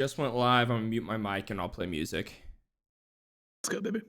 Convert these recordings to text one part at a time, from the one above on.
Just went live. I'm gonna mute my mic and I'll play music. Let's go, baby.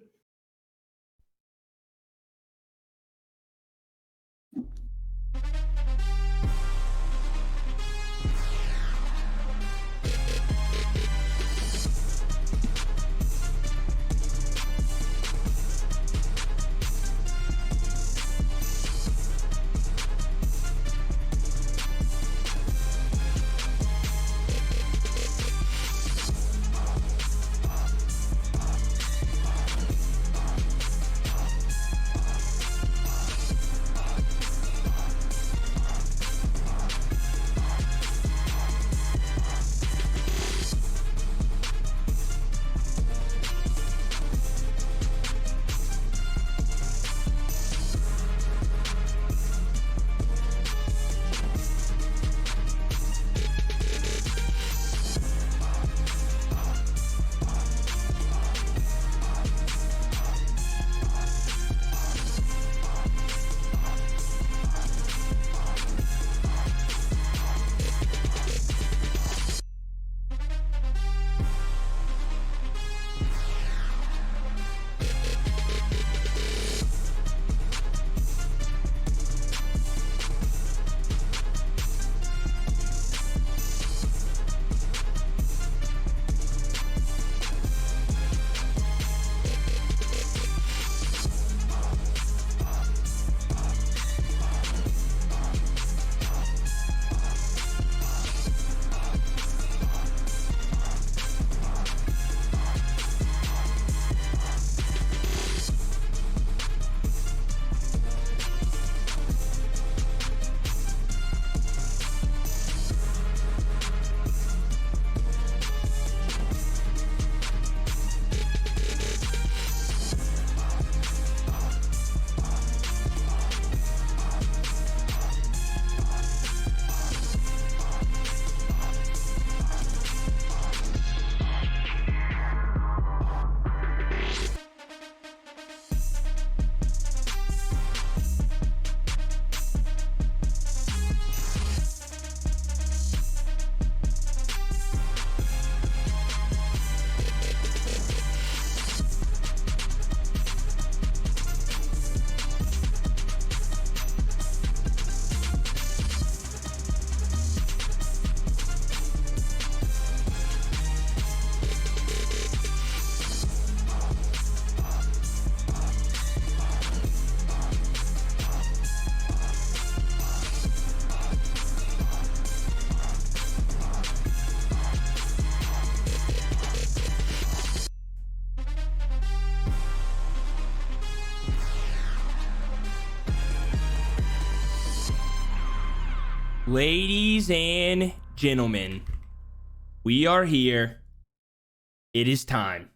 Ladies and gentlemen, we are here. It is time.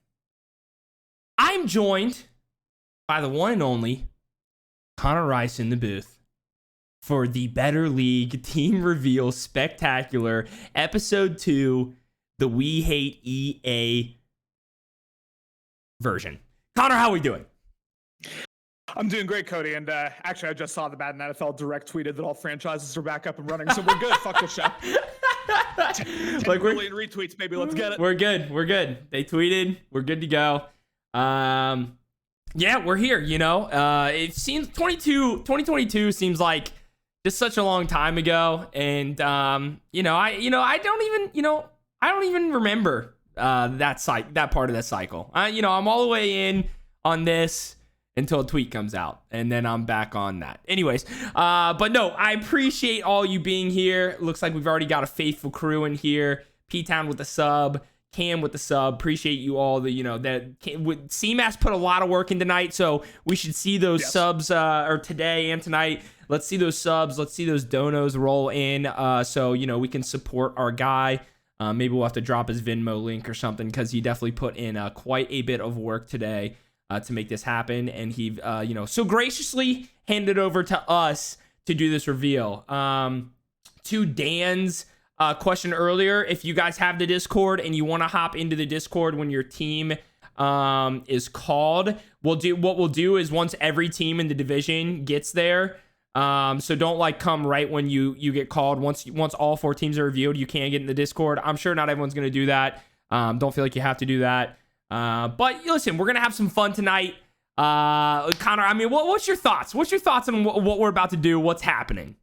I'm joined by the one and only Connor Rice in the booth for the Better League Team Reveal Spectacular, Episode 2, the We Hate EA version. Connor, how are we doing? I'm doing great, Cody. And actually, I just saw the Madden NFL Direct tweeted that all franchises are back up and running, so we're good. Fuck the show. 10 million retweets, baby. Let's get it. We're good. We're good. They tweeted. We're good to go. Yeah, we're here. You know, it seems 2022 seems like just such a long time ago, and I don't even remember that part of that cycle. I'm all the way in on this until a tweet comes out, and then I'm back on that. Anyways, but no, I appreciate all you being here. Looks like we've already got a faithful crew in here. P-Town with the sub, Cam with the sub. Appreciate you all. CMAS put a lot of work in tonight, so we should see those subs or today and tonight. Let's see those subs. Let's see those donos roll in, so we can support our guy. Maybe we'll have to drop his Venmo link or something, because he definitely put in quite a bit of work today to make this happen, and he so graciously handed over to us to do this reveal. To Dan's question earlier, if you guys have the Discord and you want to hop into the Discord when your team is called, what we'll do is once every team in the division gets there, So don't like come right when you get called. Once all 4 teams are revealed, you can get in the Discord. I'm sure not everyone's going to do that. Don't feel like you have to do that. But listen, we're going to have some fun tonight. Connor, I mean, what's your thoughts? What's your thoughts on what we're about to do? What's happening?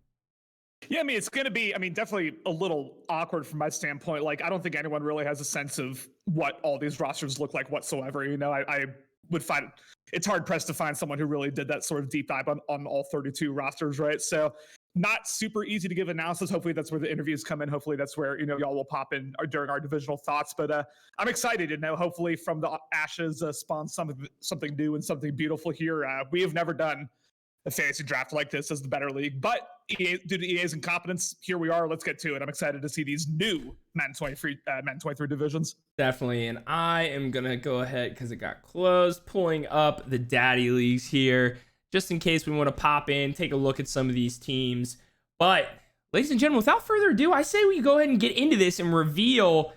Yeah, I mean, it's going to be, definitely a little awkward from my standpoint. Like, I don't think anyone really has a sense of what all these rosters look like whatsoever. I would find it's hard pressed to find someone who really did that sort of deep dive on all 32 rosters, right? So not super easy to give analysis. Hopefully that's where the interviews come in. Hopefully that's where, y'all will pop in during our divisional thoughts. But I'm excited, hopefully from the ashes spawn something new and something beautiful here. We have never done a fantasy draft like this as the Better League, but due to EA's incompetence, here we are. Let's get to it. I'm excited to see these new Madden 23 divisions. Definitely, and I am gonna go ahead because it got closed, pulling up the Daddy Leagues here, just in case we want to pop in, take a look at some of these teams. But, ladies and gentlemen, without further ado, I say we go ahead and get into this and reveal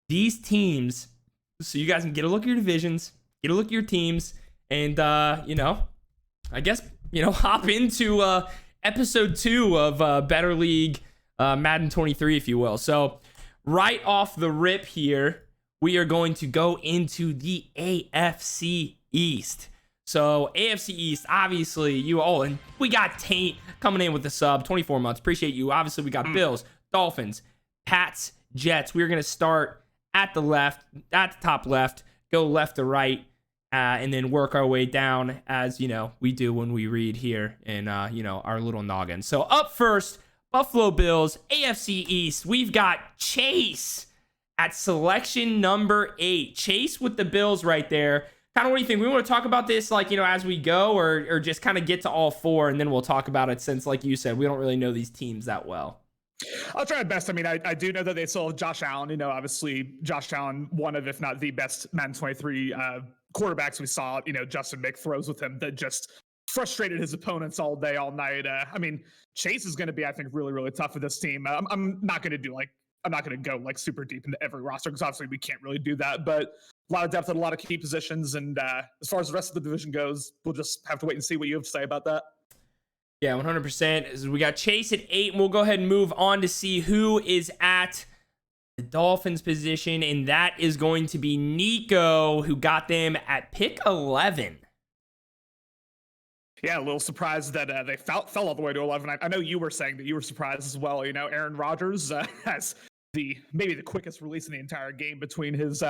these teams so you guys can get a look at your divisions, get a look at your teams, and, I guess, hop into episode 2 of Better League Madden 23, if you will. So, right off the rip here, we are going to go into the AFC East. So, AFC East, obviously, and we got Taint coming in with the sub, 24 months. Appreciate you. Obviously, we got Bills, Dolphins, Pats, Jets. We're going to start at the top left, go left to right, and then work our way down as, we do when we read here in, our little noggin. So, up first, Buffalo Bills, AFC East. We've got Chase at selection number 8. Chase with the Bills right there. Kind of what do you think? We want to talk about this, as we go, or just kind of get to all 4, and then we'll talk about it since, like you said, we don't really know these teams that well. I'll try my best. I do know that they still have Josh Allen. Obviously, Josh Allen, one of, if not the best Madden 23 quarterbacks we saw. Justin Mick throws with him that just frustrated his opponents all day, all night. Chase is going to be, I think, really, really tough for this team. I'm not going to go super deep into every roster because obviously we can't really do that. But a lot of depth at a lot of key positions. And as far as the rest of the division goes, we'll just have to wait and see what you have to say about that. Yeah, 100%. We got Chase at 8, and we'll go ahead and move on to see who is at the Dolphins position, and that is going to be Nico, who got them at pick 11. Yeah, a little surprised that they fell all the way to 11. I know you were saying that you were surprised as well. Aaron Rodgers has maybe the quickest release in the entire game between his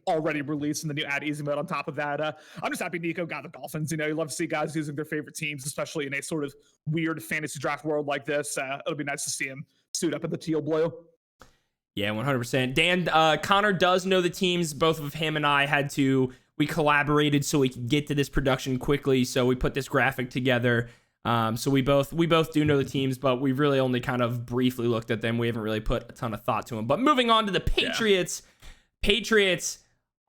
already released and the new add easy mode on top of that. I'm just happy Nico got the Dolphins. You love to see guys using their favorite teams, especially in a sort of weird fantasy draft world like this. It'll be nice to see him suit up in the teal blue. Yeah, 100%. Dan, Connor does know the teams. Both of him and I we collaborated so we could get to this production quickly. So we put this graphic together. So we both do know the teams, but we've really only kind of briefly looked at them. We haven't really put a ton of thought to them. But moving on to the Patriots. Yeah. Patriots,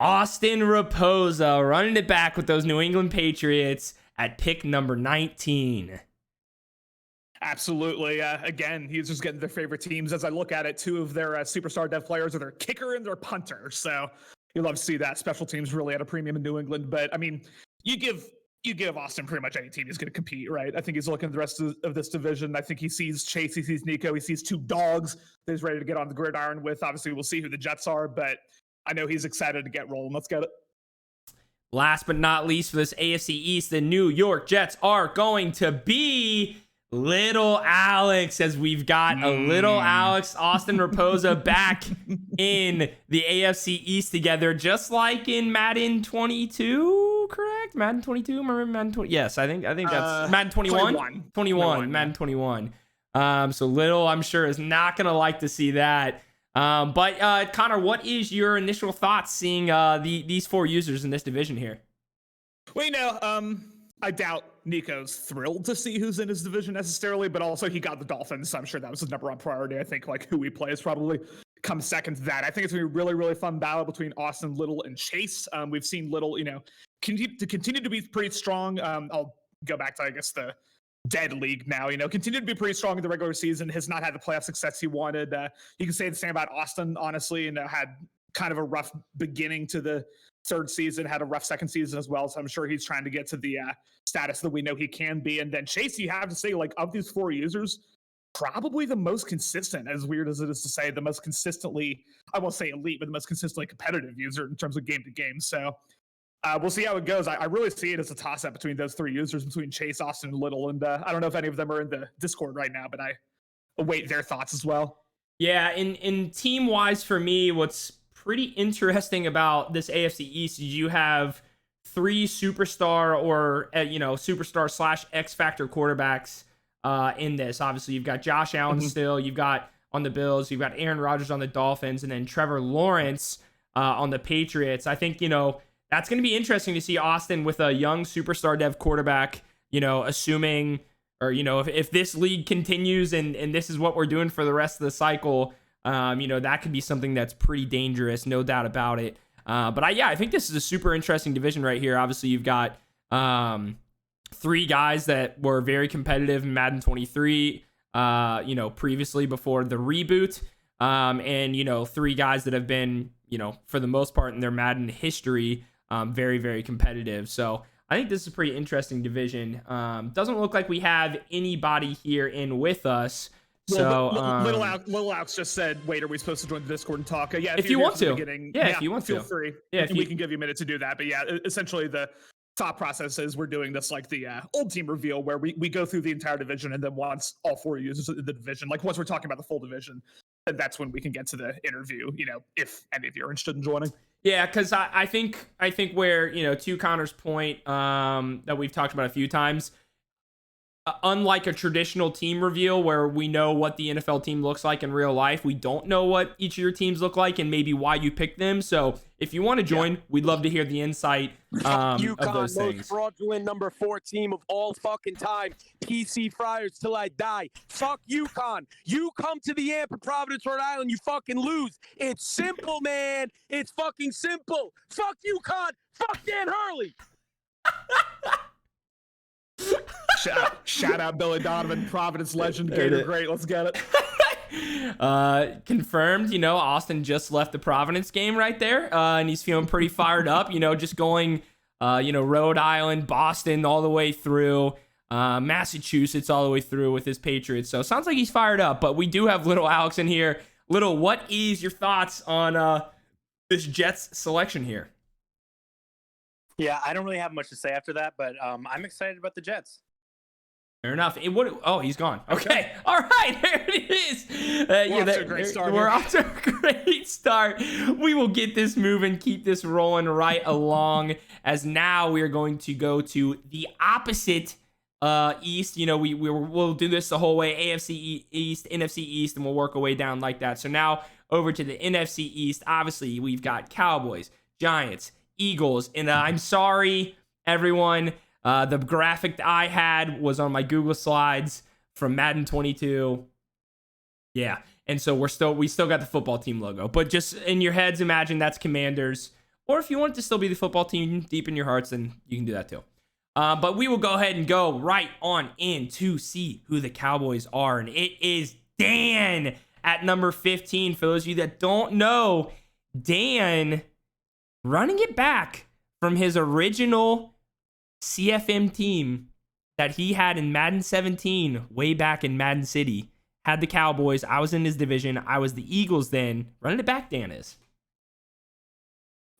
Austin Raposa running it back with those New England Patriots at pick number 19. Absolutely. Again, he's just getting their favorite teams. As I look at it, 2 of their superstar dev players are their kicker and their punter. So you love to see that. Special teams really at a premium in New England. But, you give Austin pretty much any team he's going to compete, right? I think he's looking at the rest of this division. I think he sees Chase, he sees Nico, he sees 2 dogs that he's ready to get on the gridiron with. Obviously, we'll see who the Jets are, but I know he's excited to get rolling. Let's get it. Last but not least for this AFC East, the New York Jets are going to be Little Alex, as we've got a Little Alex, Austin Raposa back in the AFC East together, just like in Madden 22, correct? Madden 22? Remember Madden 20? Yes, I think that's Madden 21? 21, Madden 21. So Little, I'm sure, is not going to like to see that. But Connor, what is your initial thoughts seeing these 4 users in this division here? Well, I doubt Nico's thrilled to see who's in his division necessarily, but also he got the Dolphins, so I'm sure that was his number 1 priority. I think who we play is probably comes second to that. I think it's going to be a really, really fun battle between Austin, Little, and Chase. We've seen Little, continue to be pretty strong. I'll go back to, I guess, the dead league now. Continue to be pretty strong in the regular season, has not had the playoff success he wanted. You can say the same about Austin, honestly, and had kind of a rough beginning to the third season, had a rough second season as well. So I'm sure he's trying to get to the status that we know he can be. And then Chase, you have to say, like, of these 4 users, probably the most consistent, as weird as it is to say, the most consistently, I won't say elite, but the most consistently competitive user in terms of game to game. So we'll see how it goes. I really see it as a toss up between those 3 users, between Chase, Austin, and Little. And I don't know if any of them are in the Discord right now, but I await their thoughts as well. Yeah, in team wise for me, what's pretty interesting about this AFC East is you have 3 superstar or superstar / X factor quarterbacks in this. Obviously, you've got Josh Allen still, you've got on the Bills, you've got Aaron Rodgers on the Dolphins, and then Trevor Lawrence on the Patriots. I think that's going to be interesting to see Austin with a young superstar dev quarterback. Assuming. Or, if this league continues and this is what we're doing for the rest of the cycle, that could be something that's pretty dangerous, no doubt about it. But I think this is a super interesting division right here. Obviously, you've got 3 guys that were very competitive in Madden 23, previously before the reboot, and 3 guys that have been, for the most part in their Madden history, very, very competitive. So I think this is a pretty interesting division. Doesn't look like we have anybody here in with us. So Little Alex just said, "Wait, are we supposed to join the Discord and talk?" Yeah, if you want to. If you want feel to, free. Yeah, we can give you a minute to do that. But yeah, essentially the thought process is we're doing this like the old team reveal, where we go through the entire division, and then once all 4 users in the division, like once we're talking about the full division, then that's when we can get to the interview. If any of you are interested in joining. Yeah, because I think where, to Connor's point that we've talked about a few times, unlike a traditional team reveal where we know what the NFL team looks like in real life, we don't know what each of your teams look like and maybe why you picked them. So if you want to join, we'd love to hear the insight of those things. Most fraudulent number 4 team of all fucking time. PC Friars till I die. Fuck UConn. You come to the Amp in Providence, Rhode Island, you fucking lose. It's simple, man. It's fucking simple. Fuck UConn. Fuck Dan Hurley. Shout out Billy Donovan, Providence legend, Gator great. Let's get it. Confirmed, Austin just left the Providence game right there, and he's feeling pretty fired up, just going, Rhode Island, Boston, all the way through, Massachusetts, all the way through with his Patriots. So sounds like he's fired up, but we do have Little Alex in here. Little, what is your thoughts on this Jets selection here? Yeah, I don't really have much to say after that, but I'm excited about the Jets. Fair enough. He's gone. Okay. All right. There it is. We're off to a great start. We're off to a great start. We will get this moving, keep this rolling right along, as now we are going to go to the opposite East. We'll do this the whole way, AFC East, NFC East, and we'll work our way down like that. So now over to the NFC East. Obviously, we've got Cowboys, Giants, Eagles, and I'm sorry, everyone. The graphic that I had was on my Google Slides from Madden 22. Yeah, and so we still got the football team logo, but just in your heads, imagine that's Commanders. Or if you want it to still be the football team deep in your hearts, then you can do that too. But we will go ahead and go right on in to see who the Cowboys are, and it is Dan at number 15. For those of you that don't know, Dan running it back from his original CFM team that he had in Madden 17 way back in Madden City. Had the Cowboys. I was in his division. I was the Eagles then. Running it back, Dan is.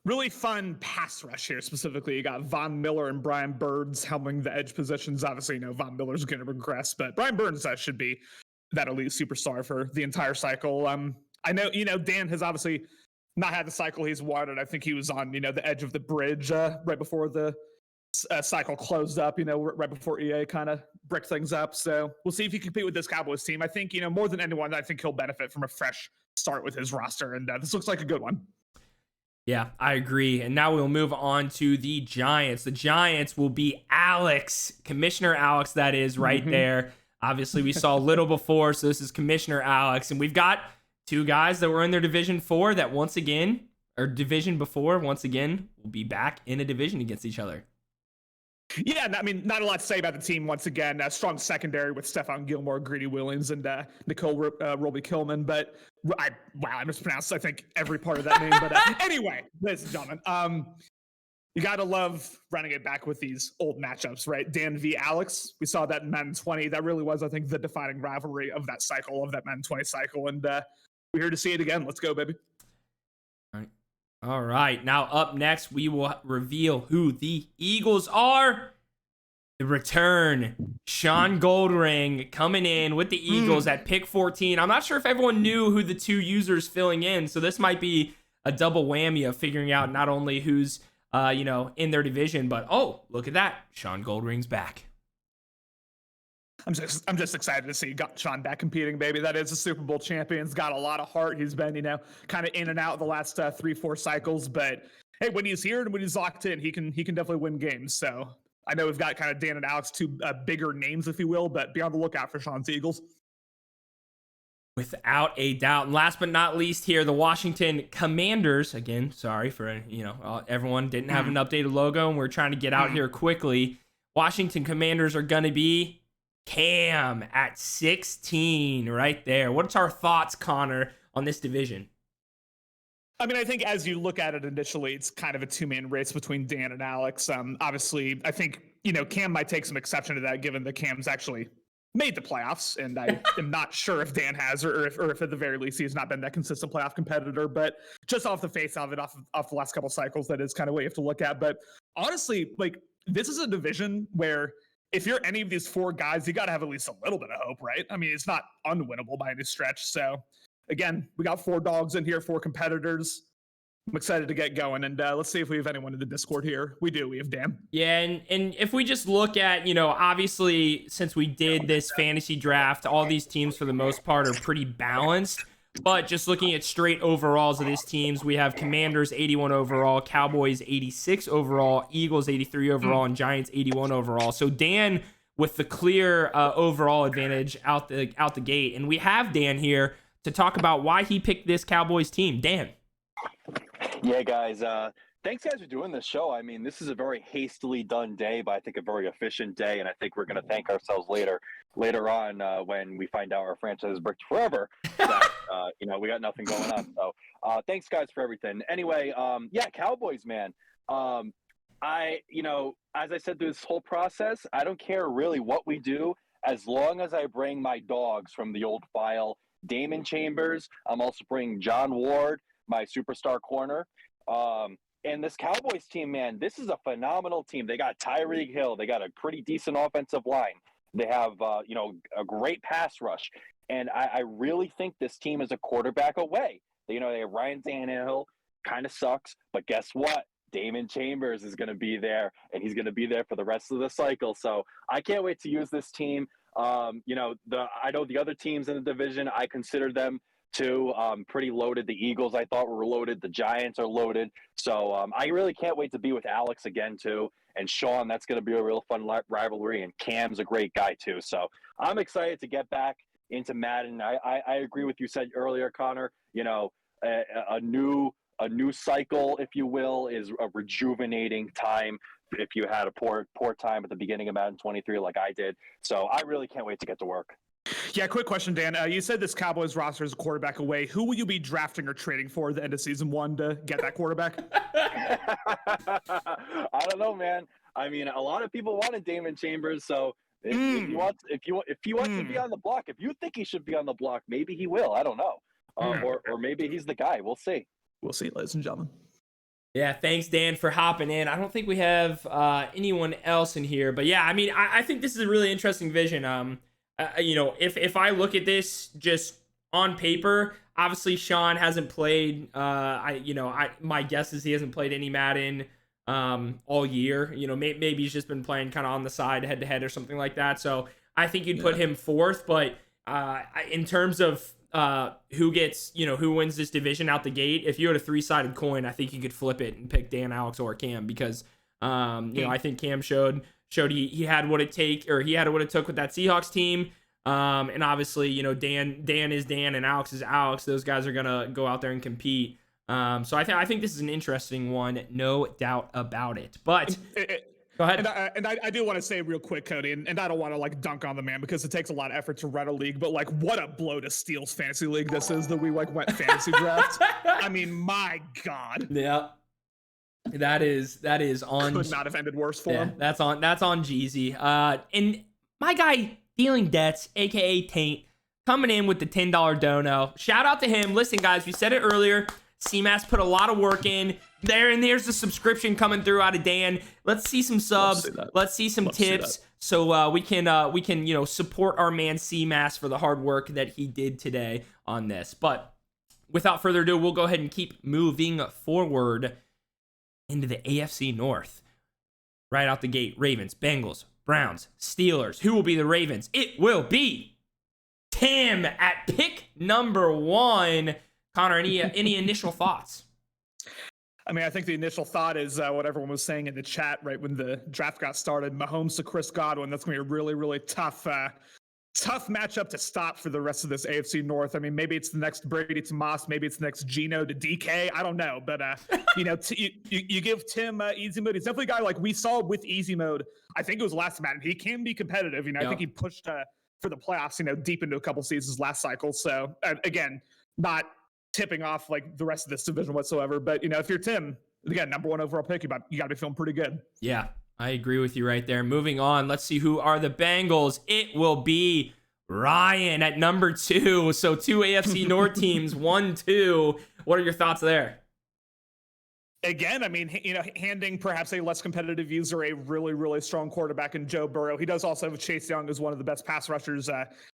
Really fun pass rush here specifically. You got Von Miller and Brian Burns helming the edge positions. Obviously, Von Miller's going to regress, but Brian Burns should be that elite superstar for the entire cycle. I know, Dan has obviously not had the cycle he's wanted. I think he was on, the edge of the bridge right before the cycle closed up, right before EA kind of bricked things up. So we'll see if he can compete with this Cowboys team. I think, more than anyone, I think he'll benefit from a fresh start with his roster. And this looks like a good one. Yeah, I agree. And now we'll move on to the Giants. The Giants will be Alex, Commissioner Alex, that is right there. Obviously, we saw Little before, so this is Commissioner Alex. And we've got 2 guys that were in their Division 4 that once again will be back in a division against each other. Yeah, not a lot to say about the team once again. Strong secondary with Stephon Gilmore, Greedy Williams, and Nicole Roby-Kilman. But I mispronounced, I think, every part of that name. But anyway, ladies and gentlemen, You gotta love running it back with these old matchups, right? Dan v. Alex. We saw that in Madden 20. That really was, I think, the defining rivalry of that cycle, of that Madden 20 cycle. And we're here to see it again. Let's go, baby. All right. Now up next, we will reveal who the Eagles are. The return, Sean Goldring coming in with the Eagles at pick 14. I'm not sure if everyone knew who the two users filling in, so this might be a double whammy of figuring out not only who's in their division, but oh, look at that, Sean Goldring's back. I'm just excited to see Sean back competing, baby. That is a Super Bowl champion. He's got a lot of heart. He's been, kind of in and out the last 3-4 cycles, but hey, when he's here and when he's locked in, he can definitely win games. So I know we've got kind of Dan and Alex, two bigger names, if you will, but be on the lookout for Sean's Eagles. Without a doubt. And last but not least here, the Washington Commanders. Again, sorry for, everyone didn't have an updated logo, and we're trying to get out here quickly. Washington Commanders are going to be Cam at 16 right there. What's our thoughts, Connor, on this division? I mean, I think as you look at it initially, it's kind of a two-man race between Dan and Alex. Obviously, I think, Cam might take some exception to that, given that Cam's actually made the playoffs, and I am not sure if Dan has, or if at the very least he's not been that consistent playoff competitor. But just off the face of it, off the last couple cycles, that is kind of what you have to look at. But honestly, this is a division where if you're any of these four guys, you got to have at least a little bit of hope, right? I mean, it's not unwinnable by any stretch. So again, we got four dogs in here, four competitors. I'm excited to get going, and let's see if we have anyone in the Discord here. We do. We have Dan. Yeah, and if we just look at, obviously, since we did this fantasy draft, all these teams for the most part are pretty balanced. But just looking at straight overalls of these teams, we have Commanders 81 overall, Cowboys 86 overall, Eagles 83 overall, and Giants 81 overall. So Dan with the clear overall advantage out the gate. And we have Dan here to talk about why he picked this Cowboys team. Dan. Yeah, guys. Thanks, guys, for doing this show. I mean, this is a very hastily done day, but I think a very efficient day, and I think we're going to thank ourselves later on when we find out our franchise is bricked forever. That we got nothing going on. So, thanks, guys, for everything. Anyway, Cowboys, man. As I said through this whole process, I don't care really what we do as long as I bring my dogs from the old file. Damon Chambers. I'm also bringing John Ward, my superstar corner. And this Cowboys team, man, this is a phenomenal team. They got Tyreek Hill. They got a pretty decent offensive line. They have, a great pass rush. And I really think this team is a quarterback away. They have Ryan Tannehill, kind of sucks. But guess what? Damon Chambers is going to be there, and he's going to be there for the rest of the cycle. So I can't wait to use this team. I know the other teams in the division, I consider them too pretty loaded. The Eagles, I thought, were loaded. The Giants are loaded. So I really can't wait to be with Alex again too. And Sean, that's going to be a real fun rivalry. And Cam's a great guy too. So I'm excited to get back into Madden. I agree with you said earlier, Connor. A new cycle, if you will, is a rejuvenating time. If you had a poor time at the beginning of Madden 23 like I did. So I really can't wait to get to work. Yeah, quick question, Dan. You said this Cowboys roster is a quarterback away. Who will you be drafting or trading for at the end of season 1 to get that quarterback? I don't know, man. I mean, a lot of people wanted Damon Chambers, so if he wants to be on the block, if you think he should be on the block, maybe he will. I don't know, or maybe he's the guy. We'll see. We'll see, ladies and gentlemen. Yeah, thanks, Dan, for hopping in. I don't think we have anyone else in here, but yeah, I mean, I think this is a really interesting vision. If I look at this just on paper, obviously Sean hasn't played. My guess is he hasn't played any Madden all year. Maybe he's just been playing kind of on the side, head to head or something like that. So I think you'd put him fourth. But in terms of who wins this division out the gate, if you had a 3-sided coin, I think you could flip it and pick Dan, Alex, or Cam because I think Cam showed he had what it took with that Seahawks team. And obviously, Dan is Dan and Alex is Alex. Those guys are going to go out there and compete. So I think this is an interesting one, no doubt about it. But go ahead. And I do want to say real quick, Cody, and I don't want to dunk on the man because it takes a lot of effort to run a league, but what a blow to Steele's fantasy league this is that we went fantasy draft. I mean, my God. Yeah. That is on. Could not have ended worse for Yeah, him. that's on Jeezy. And my guy Dealing Debts, aka Taint, coming in with the $10 dono. Shout out to him. Listen, guys, we said it earlier. CMAS put a lot of work in there, and there's the subscription coming through out of Dan. Let's see some subs. Let's see some tips. So we can support our man CMAS for the hard work that he did today on this. But without further ado, we'll go ahead and keep moving forward into the AFC North. Right out the gate, Ravens, Bengals, Browns, Steelers. Who will be the Ravens? It will be Tim at pick number 1. Connor, any initial thoughts? I mean, I think the initial thought is what everyone was saying in the chat right when the draft got started. Mahomes to Chris Godwin. That's going to be a really, really tough matchup to stop for the rest of this AFC North. I mean, maybe it's the next Brady to Moss. Maybe it's the next Geno to DK. I don't know. But, you give Tim easy mode. He's definitely a guy like we saw with easy mode. I think it was last Madden. He can be competitive. I think he pushed for the playoffs, deep into a couple seasons last cycle. So, again, not tipping off like the rest of this division whatsoever. But, if you're Tim, again, number 1 overall pick, you got to be feeling pretty good. Yeah. I agree with you right there. Moving on, let's see who are the Bengals. It will be Ryan at number 2. So 2 AFC North teams, 1-2. What are your thoughts there? Again, I mean, handing perhaps a less competitive user a really, really strong quarterback in Joe Burrow. He does also have Chase Young as one of the best pass rushers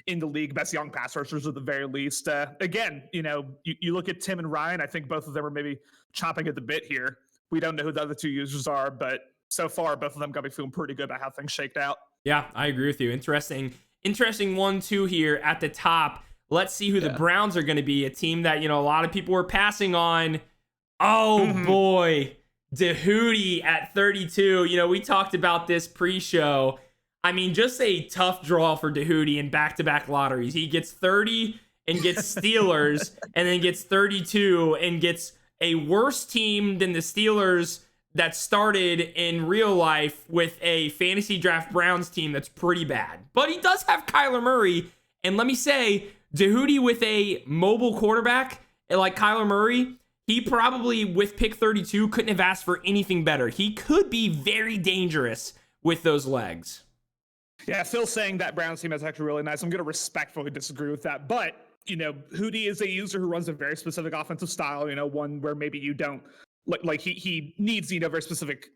in the league, best young pass rushers at the very least. Again, you look at Tim and Ryan, I think both of them are maybe chomping at the bit here. We don't know who the other 2 users are, but so far, both of them got me feeling pretty good about how things shaked out. Yeah, I agree with you. Interesting 1-2 here at the top. Let's see who the Browns are going to be. A team that, a lot of people were passing on. Oh, boy. Dehootie at 32. We talked about this pre-show. I mean, just a tough draw for Dehootie in back-to-back lotteries. He gets 30 and gets Steelers, and then gets 32 and gets a worse team than the Steelers that started in real life with a fantasy draft Browns team that's pretty bad. But he does have Kyler Murray. And let me say, Dehootie with a mobile quarterback like Kyler Murray, he probably, with pick 32, couldn't have asked for anything better. He could be very dangerous with those legs. Yeah, Phil's saying that Browns team is actually really nice. I'm going to respectfully disagree with that. But, Hootie is a user who runs a very specific offensive style, one where maybe you don't. Like he needs, very specific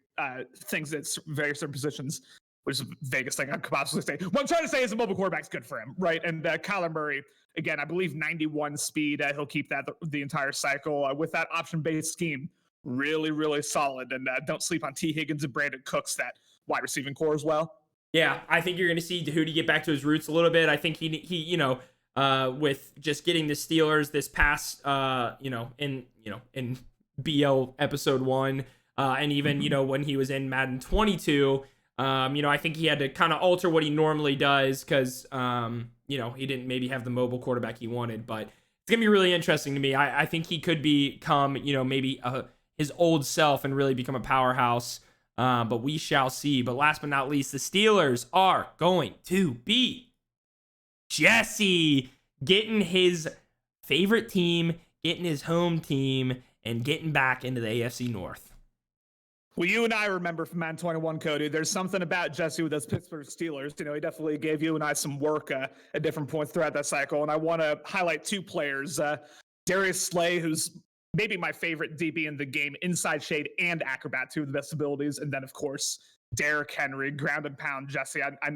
things at very certain positions, which is the vaguest thing I could possibly say. What I'm trying to say is a mobile quarterback's good for him, right? And Kyler Murray, again, I believe 91 speed. He'll keep that the entire cycle with that option-based scheme. Really, really solid. And don't sleep on T. Higgins and Brandon Cooks, that wide receiving core as well. Yeah, I think you're going to see Dehootie get back to his roots a little bit. I think he with just getting the Steelers this past, in BL episode 1, and even, when he was in Madden 22, I think he had to kind of alter what he normally does because, he didn't maybe have the mobile quarterback he wanted. But it's going to be really interesting to me. I think he could become, maybe his old self and really become a powerhouse. But we shall see. But last but not least, the Steelers are going to be Jesse getting his favorite team, getting his home team, and getting back into the AFC North. Well, you and I remember from Madden 21, Cody, there's something about Jesse with those Pittsburgh Steelers. He definitely gave you and I some work at different points throughout that cycle. And I want to highlight 2 players. Darius Slay, who's maybe my favorite DB in the game, inside shade and acrobat, 2 of the best abilities. And then, of course, Derrick Henry, ground and pound Jesse. I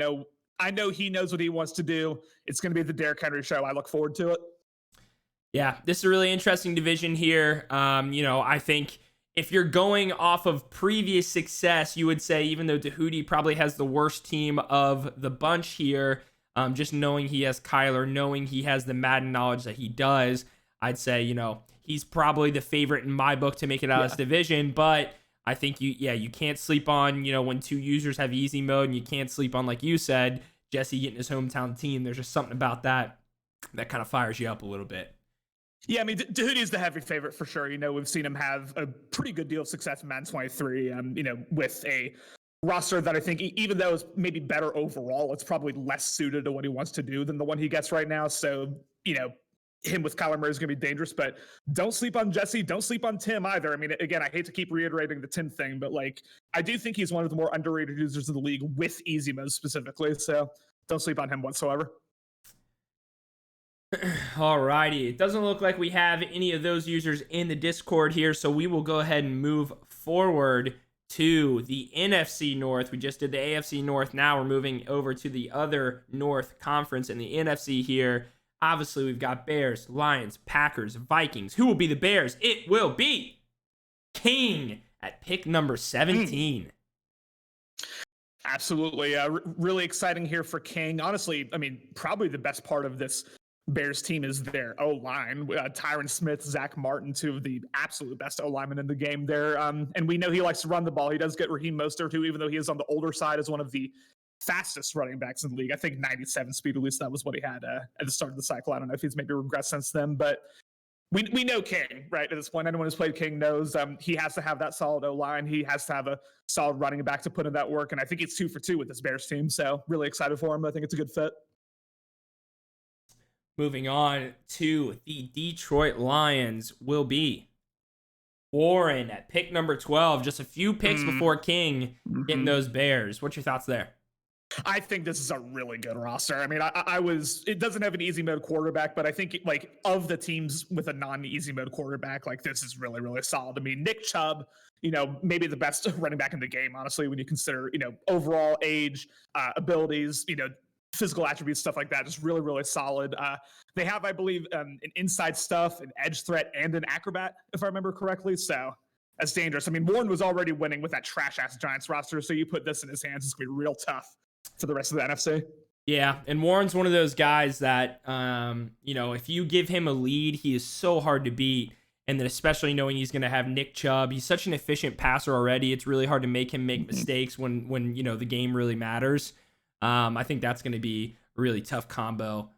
know he knows what he wants to do. It's going to be the Derrick Henry show. I look forward to it. Yeah, this is a really interesting division here. I think if you're going off of previous success, you would say, even though Dehootie probably has the worst team of the bunch here, just knowing he has Kyler, knowing he has the Madden knowledge that he does, I'd say, he's probably the favorite in my book to make it out of this division. But I think you can't sleep on, when 2 users have easy mode, and you can't sleep on, like you said, Jesse getting his hometown team. There's just something about that kind of fires you up a little bit. Yeah, I mean, Dehootie is the heavy favorite for sure. We've seen him have a pretty good deal of success in Madden 23, with a roster that I think, even though it's maybe better overall, it's probably less suited to what he wants to do than the one he gets right now. So, him with Kyler Murray is going to be dangerous, but don't sleep on Jesse. Don't sleep on Tim either. I mean, again, I hate to keep reiterating the Tim thing, but like, I do think he's one of the more underrated users in the league with easy mode specifically. So don't sleep on him whatsoever. Alrighty, it doesn't look like we have any of those users in the Discord here, so we will go ahead and move forward to the NFC North. We just did the AFC North. Now we're moving over to the other North Conference in the NFC here. Obviously, we've got Bears, Lions, Packers, Vikings. Who will be the Bears? It will be King at pick number 17. Absolutely. Really exciting here for King. Honestly, I mean, probably the best part of this Bears team is their O-line. Tyron Smith, Zach Martin, two of the absolute best O-linemen in the game there. And we know he likes to run the ball. He does get Raheem Mostert, who, even though he is on the older side, is one of the fastest running backs in the league. I think 97 speed, at least that was what he had at the start of the cycle. I don't know if he's maybe regressed since then, but we know King, right? At this point, anyone who's played King knows he has to have that solid O-line. He has to have a solid running back to put in that work, and I think he's 2 for 2 with this Bears team, so really excited for him. I think it's a good fit. Moving on to the Detroit Lions will be Warren at pick number 12. Just a few picks before King getting those Bears. What's your thoughts there? I think this is a really good roster. I mean, it doesn't have an easy mode quarterback, but I think like of the teams with a non-easy mode quarterback, like this is really, really solid. I mean, Nick Chubb, maybe the best running back in the game, honestly, when you consider, overall age, abilities, physical attributes, stuff like that. Just really, really solid. They have, I believe, an inside stuff, an edge threat, and an acrobat, if I remember correctly. So that's dangerous. I mean, Warren was already winning with that trash-ass Giants roster, so you put this in his hands, it's going to be real tough for the rest of the NFC. Yeah, and Warren's one of those guys that, if you give him a lead, he is so hard to beat. And then especially knowing he's going to have Nick Chubb. He's such an efficient passer already. It's really hard to make him make mistakes when the game really matters. I think that's going to be a really tough combo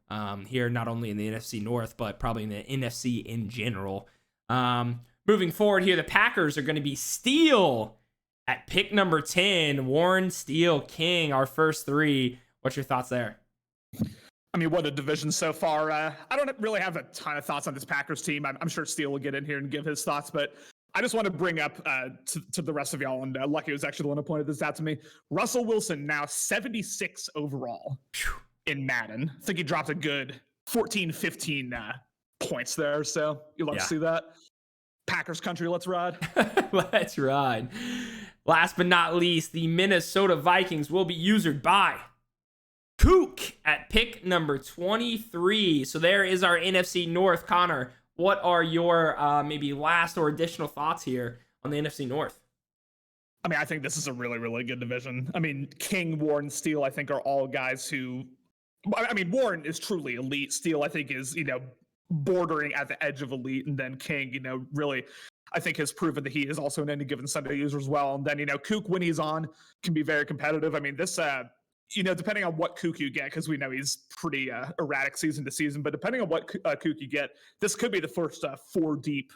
here, not only in the NFC North, but probably in the NFC in general. Moving forward here, the Packers are going to be Steele at pick number 10. Warren, Steele, King, our first three. What's your thoughts there? I mean, what a division so far. I don't really have a ton of thoughts on this Packers team. I'm sure Steele will get in here and give his thoughts, but I just want to bring up to the rest of y'all, and Lucky was actually the one who pointed this out to me. Russell Wilson now 76 overall in Madden. I think he dropped a good 14, 15 points there, so you'll love to see that. Packers country, let's ride. Let's ride. Last but not least, the Minnesota Vikings will be usered by Kook at pick number 23. So there is our NFC North. Connor, what are your maybe last or additional thoughts here on the NFC North? I mean, I think this is a really, really good division. I mean, King, Warren, Steele, I think are all guys who, I mean, Warren is truly elite. Steele, I think, is, bordering at the edge of elite. And then King, really, I think has proven that he is also an any given Sunday user as well. And then, Kook, when he's on, can be very competitive. I mean, this, depending on what Kook you get, because we know he's pretty erratic season to season, but depending on what Kook you get, this could be the first 4-deep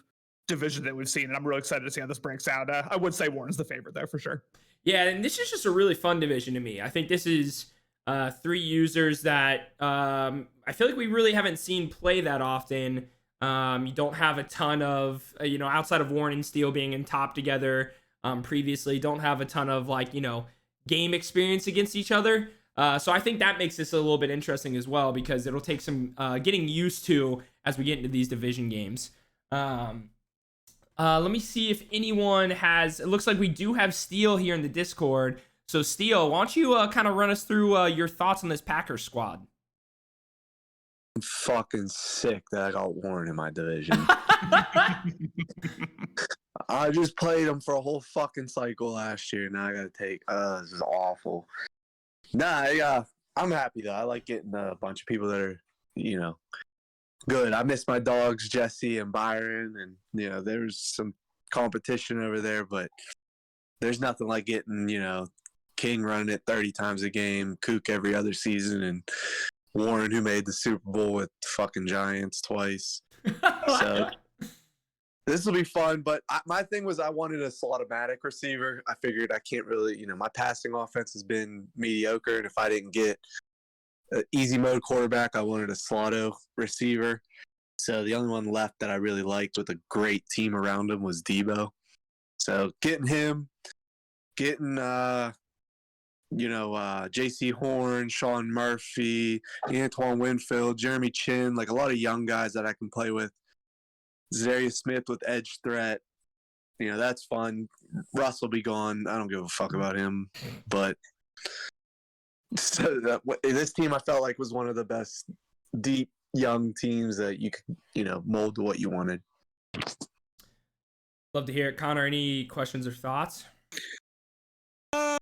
division that we've seen, and I'm really excited to see how this breaks out. I would say Warren's the favorite there for sure. Yeah, and this is just a really fun division to me. I think this is three users that I feel like we really haven't seen play that often. You don't have a ton of, outside of Warren and Steele being in top together previously, don't have a ton of game experience against each other. So I think that makes this a little bit interesting as well, because it'll take some getting used to as we get into these division games. Let me see if anyone has, it looks like we do have Steele here in the Discord. So Steele, why don't you kind of run us through your thoughts on this Packers squad? I'm fucking sick that I got Warren in my division. I just played him for a whole fucking cycle last year. Now I gotta take. This is awful. I'm happy though. I like getting a bunch of people that are, good. I miss my dogs, Jesse and Byron, and there's some competition over there, but there's nothing like getting King running it 30 times a game, Kook every other season, and Warren, who made the Super Bowl with fucking Giants twice. So this will be fun, but my thing was I wanted a slot-o-matic receiver. I figured I can't really, my passing offense has been mediocre, and if I didn't get an easy mode quarterback, I wanted a slot-o receiver. So the only one left that I really liked with a great team around him was Debo. So getting him, getting J.C. Horn, Sean Murphy, Antoine Winfield, Jeremy Chin, like a lot of young guys that I can play with. Zadarius Smith with edge threat. That's fun. Russ will be gone. I don't give a fuck about him. But this team I felt like was one of the best deep young teams that you could, mold to what you wanted. Love to hear it. Connor, any questions or thoughts? Well,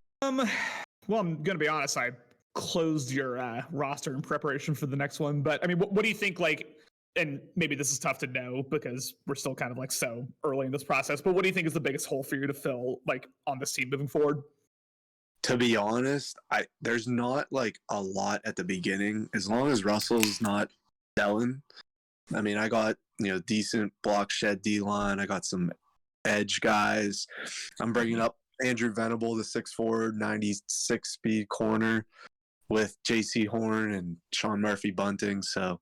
I'm gonna be honest. I closed your roster in preparation for the next one, but I mean, what do you think? Like, and maybe this is tough to know because we're still kind of like so early in this process. But what do you think is the biggest hole for you to fill, like on this team moving forward? To be honest, there's not like a lot at the beginning. As long as Russell's not selling, I mean, I got decent block shed D line. I got some edge guys. I'm bringing up Andrew Venable, the 6'4", 96 speed corner, with J.C. Horn and Sean Murphy bunting. So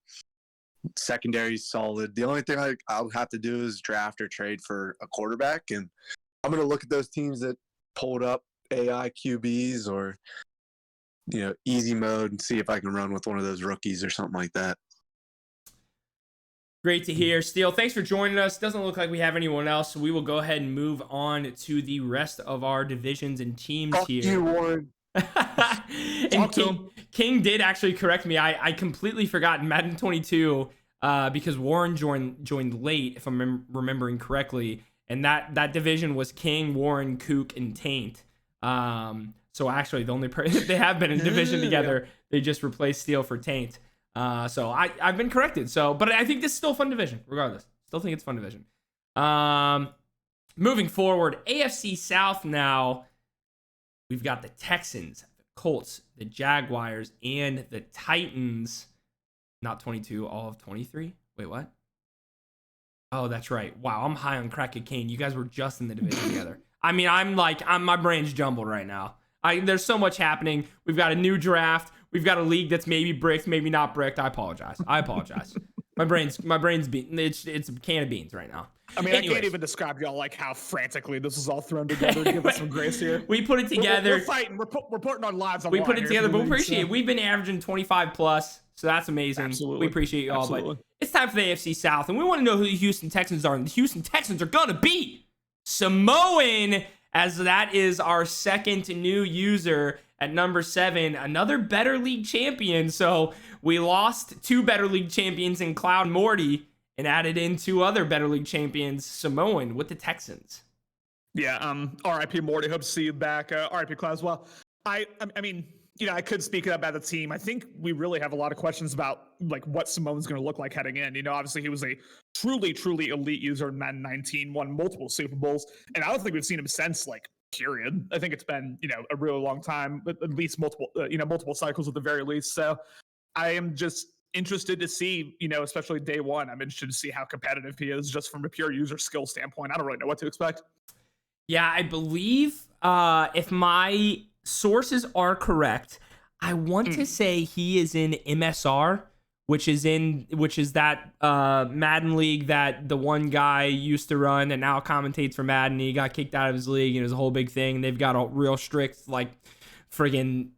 secondary's solid. The only thing I'll have to do is draft or trade for a quarterback, and I'm going to look at those teams that pulled up AI QBs or easy mode and see if I can run with one of those rookies or something like that. Great to hear. Steele, thanks for joining us. Doesn't look like we have anyone else, so we will go ahead and move on to the rest of our divisions and teams here. You, Warren. And King did actually correct me. I completely forgot Madden 22 because Warren joined late, if I'm remembering correctly, and that division was King, Warren, Kook, and Taint. So actually, the only they have been in division together. They just replaced Steele for Taint. So I've been corrected. But I think this is still a fun division, regardless. Still think it's a fun division. Moving forward, AFC South now. We've got the Texans, the Colts, the Jaguars, and the Titans. Not 22, all of 23. Wait, what? Oh, that's right. Wow, I'm high on crack cocaine. You guys were just in the division together. I mean, my brain's jumbled right now. There's so much happening. We've got a new draft. We've got a league that's maybe bricked, maybe not bricked. I apologize. My brain's it's a can of beans right now. I mean, anyways. I can't even describe y'all like how frantically this is all thrown together. Give us some grace here. We put it together. We're fighting. We're putting our lives on. We put it together, but we appreciate it. We've been averaging 25 plus, so that's amazing. Absolutely. We appreciate y'all. Absolutely. But it's time for the AFC South, and we want to know who the Houston Texans are. And the Houston Texans are gonna beat Samoan, as that is our second new user at number 7, another Better League champion. So we lost 2 Better League champions in Cloud Morty and added in 2 other Better League champions, Samoan with the Texans. Yeah, RIP Morty, hope to see you back. RIP Cloud as well. I mean, I could speak about the team. I think we really have a lot of questions about like what Samoan's going to look like heading in. Obviously he was a truly elite user in Madden 19, won multiple Super Bowls, and I don't think we've seen him since, like, period. I think it's been, a really long time, but at least multiple cycles at the very least. So I am just interested to see, especially day one, I'm interested to see how competitive he is just from a pure user skill standpoint. I don't really know what to expect. Yeah, I believe if my sources are correct, I want to say he is in MSR, which is that Madden league that the one guy used to run and now commentates for Madden. He got kicked out of his league and it was a whole big thing. They've got a real strict, like, friggin'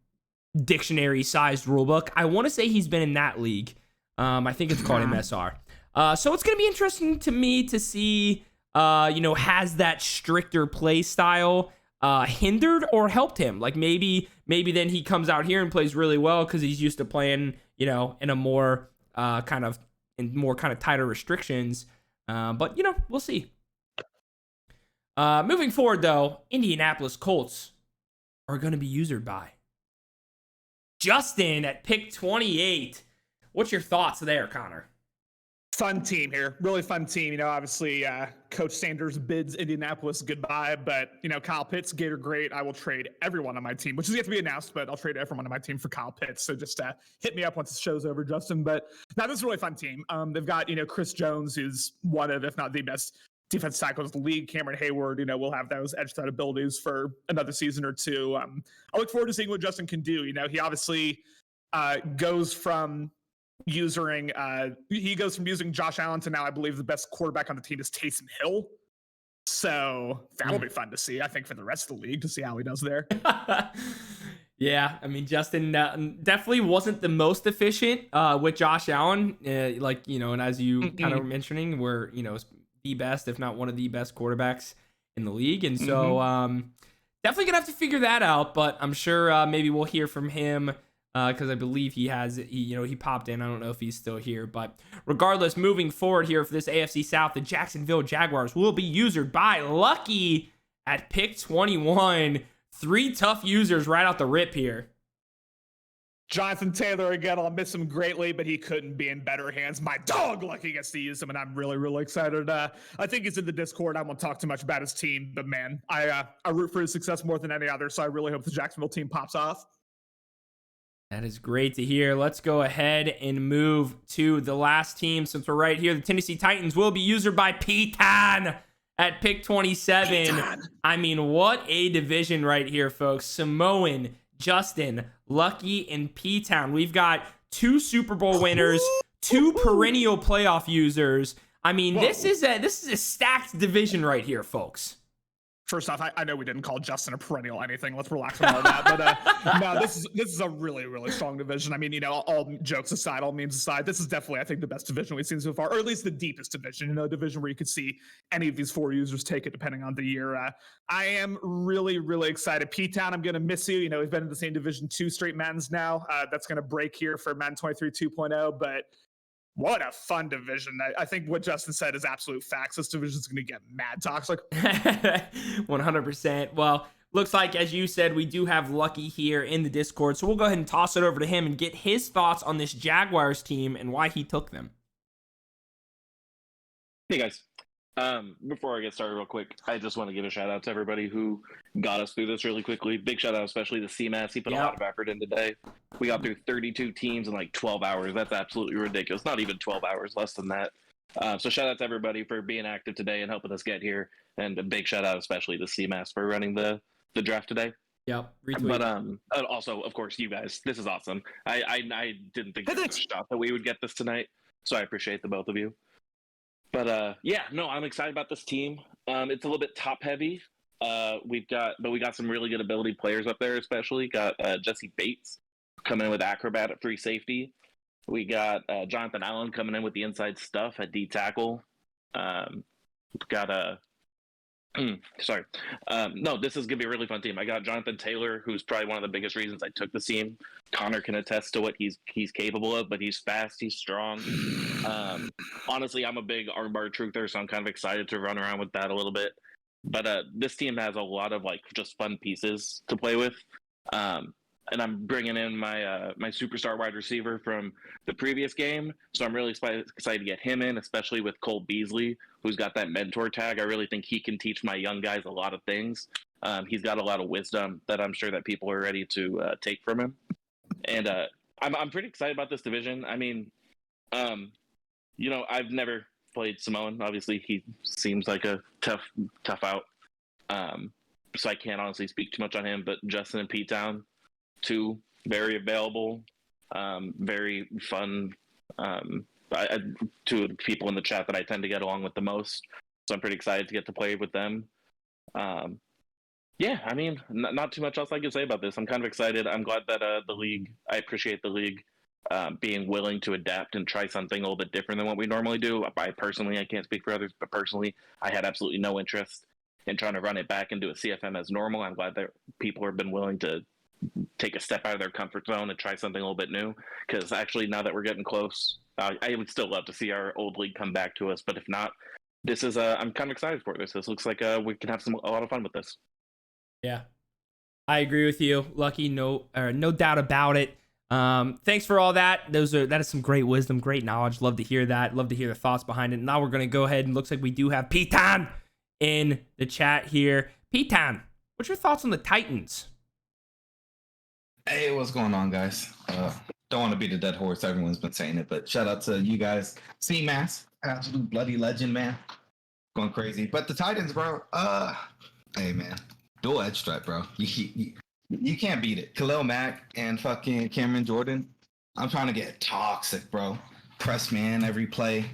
dictionary-sized rulebook. I want to say he's been in that league. I think it's called MSR. So it's going to be interesting to me to see, has that stricter play style hindered or helped him? Like maybe then he comes out here and plays really well because he's used to playing, in a more kind of tighter restrictions. But we'll see. Moving forward though, Indianapolis Colts are going to be usered by Justin at pick 28. What's your thoughts there, Connor? Fun team here. Really fun team. Obviously, Coach Sanders bids Indianapolis goodbye, but, Kyle Pitts, Gator great. I will trade everyone on my team, which is yet to be announced, but I'll trade everyone on my team for Kyle Pitts. So just hit me up once the show's over, Justin. But now this is a really fun team. They've got, Chris Jones, who's one of, if not the best defense tackles in the league. Cameron Hayward, will have those edge threat abilities for another season or two. I look forward to seeing what Justin can do. He obviously goes from he goes from using Josh Allen to now I believe the best quarterback on the team is Taysom Hill. So that'll be fun to see, I think, for the rest of the league to see how he does there. Yeah, I mean, Justin definitely wasn't the most efficient with Josh Allen. Like, you know, and as you kind of were mentioning, we're, you know, the best, if not one of the best quarterbacks in the league. And so definitely going to have to figure that out. But I'm sure maybe we'll hear from him because I believe he popped in. I don't know if he's still here. But regardless, moving forward here for this AFC South, the Jacksonville Jaguars will be usered by Lucky at pick 21. 3 tough users right out the rip here. Jonathan Taylor, again, I'll miss him greatly, but he couldn't be in better hands. My dog Lucky gets to use him, and I'm really, really excited. I think he's in the Discord. I won't talk too much about his team, but man, I root for his success more than any other, so I really hope the Jacksonville team pops off. That is great to hear. Let's go ahead and move to the last team since we're right here. The Tennessee Titans will be usered by P-Tan at pick 27. P-Tan. I mean, what a division right here, folks. Samoan, Justin, Lucky, and P-Town. We've got 2 Super Bowl winners, 2 perennial playoff users. I mean, this is a stacked division right here, folks. First off, I know we didn't call Justin a perennial anything. Let's relax on all that. But no, this is a really, really strong division. I mean, you know, all jokes aside, all memes aside, this is definitely, I think, the best division we've seen so far, or at least the deepest division. You know, a division where you could see any of these 4 users take it, depending on the year. I am really, really excited. P-Town, I'm going to miss you. You know, we've been in the same division 2 straight Maddens now. That's going to break here for Madden 23 2.0, but what a fun division. I think what Justin said is absolute facts. This division is going to get mad toxic. 100%. Well, looks like, as you said, we do have Lucky here in the Discord. So we'll go ahead and toss it over to him and get his thoughts on this Jaguars team and why he took them. Hey, guys. Before I get started real quick, I just want to give a shout out to everybody who got us through this really quickly. Big shout out especially to CMAS. He put a lot of effort in today. We got through 32 teams in like 12 hours. That's absolutely ridiculous. Not even 12 hours, less than that. So shout out to everybody for being active today and helping us get here. And a big shout out especially to CMAS for running the draft today. Yep. Retweet. But also, of course, you guys. This is awesome. I didn't think there was a shot that we would get this tonight. So I appreciate the both of you. But yeah, no, I'm excited about this team. It's a little bit top heavy. We got some really good ability players up there, especially got Jesse Bates coming in with acrobat at free safety. We got Jonathan Allen coming in with the inside stuff at D tackle. We've got no, this is gonna be a really fun team. I got Jonathan Taylor, who's probably one of the biggest reasons I took the team. Connor can attest to what he's capable of, but he's fast, he's strong. Honestly, I'm a big armbar truther, so I'm kind of excited to run around with that a little bit. But this team has a lot of like just fun pieces to play with. And I'm bringing in my my superstar wide receiver from the previous game, so I'm really excited to get him in, especially with Cole Beasley, who's got that mentor tag. I really think he can teach my young guys a lot of things. He's got a lot of wisdom that I'm sure that people are ready to take from him, and I'm pretty excited about this division. I mean, you know, I've never played Samoan. Obviously, he seems like a tough out, so I can't honestly speak too much on him. But Justin and P-Town, 2 very available, very fun. 2 people in the chat that I tend to get along with the most, so I'm pretty excited to get to play with them. Yeah, I mean, not too much else I can say about this. I'm kind of excited. I'm glad that the league, I appreciate the league being willing to adapt and try something a little bit different than what we normally do. I can't speak for others, but personally, I had absolutely no interest in trying to run it back and do a CFM as normal. I'm glad that people have been willing to take a step out of their comfort zone and try something a little bit new, because actually now that we're getting close, I would still love to see our old league come back to us, but if not, this is I'm kind of excited for this. This looks like we can have a lot of fun with this. Yeah, I agree with you, Lucky. No doubt about it. Thanks for all that. That is some great wisdom, great knowledge. Love to hear that. Love to hear the thoughts behind it. Now we're gonna go ahead and looks like we do have P-Tan in the chat here. P-Tan, what's your thoughts on the Titans? Hey, what's going on, guys? Don't want to be the dead horse. Everyone's been saying it, but shout out to you guys. C-Mass, absolute bloody legend, man. Going crazy. But the Titans, bro, hey, man, dual edge threat, bro. You can't beat it. Khalil Mack and fucking Cameron Jordan, I'm trying to get toxic, bro. Press man every play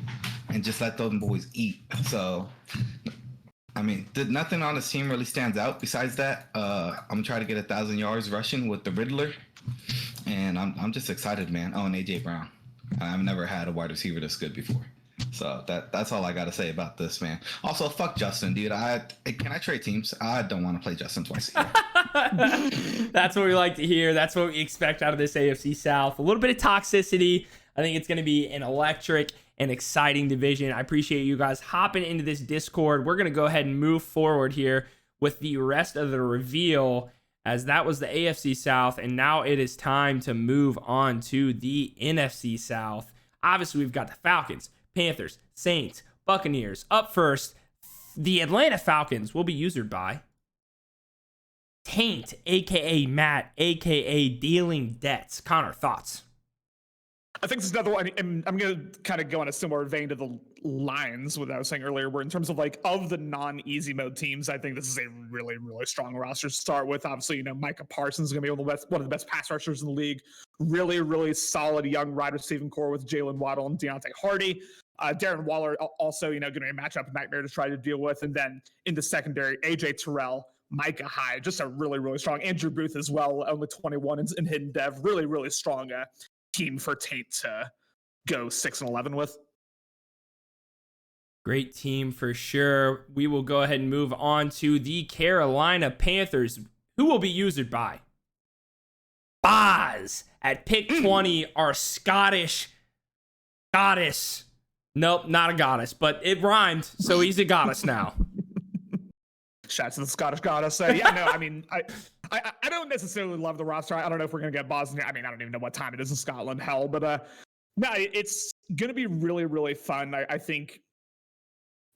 and just let those boys eat. So, I mean, nothing on this team really stands out besides that. I'm trying to get 1,000 yards rushing with the Riddler. And I'm just excited, man. Oh, and AJ Brown. I've never had a wide receiver this good before. So that's all I got to say about this, man. Also, fuck Justin, dude. Can I trade teams? I don't want to play Justin twice a year. That's what we like to hear. That's what we expect out of this AFC South. A little bit of toxicity. I think it's going to be an electric and exciting division. I appreciate you guys hopping into this Discord. We're going to go ahead and move forward here with the rest of the reveal, as that was the AFC South, and now it is time to move on to the NFC South. Obviously, we've got the Falcons, Panthers, Saints, Buccaneers. Up first, the Atlanta Falcons will be usured by Taint, aka Matt, aka Dealing Debts. Connor, thoughts? I think this is another one. And I'm going to kind of go in a similar vein to the Lions, what I was saying earlier, where in terms of like of the non-easy mode teams, I think this is a really, really strong roster to start with. Obviously, you know, Micah Parsons is going to be one of the best pass rushers in the league. Really, really solid young wide receiving core with Jalen Waddle and Deontay Hardy. Darren Waller also, you know, going to be a matchup nightmare to try to deal with. And then in the secondary, AJ Terrell, Micah Hyde, just a really, really strong. Andrew Booth as well, only 21 in hidden dev. Really, really strong team for Taint to go 6-11 with. Great team for sure. We will go ahead and move on to the Carolina Panthers, who will be usured by Boz at pick 20, our Scottish goddess. Nope, not a goddess, but it rhymed, so he's a goddess now. Shouts to the Scottish goddess. Yeah, no, I mean, I don't necessarily love the roster. I don't know if we're going to get Boston. I mean, I don't even know what time it is in Scotland. Hell, but no, it's going to be really, really fun. I think,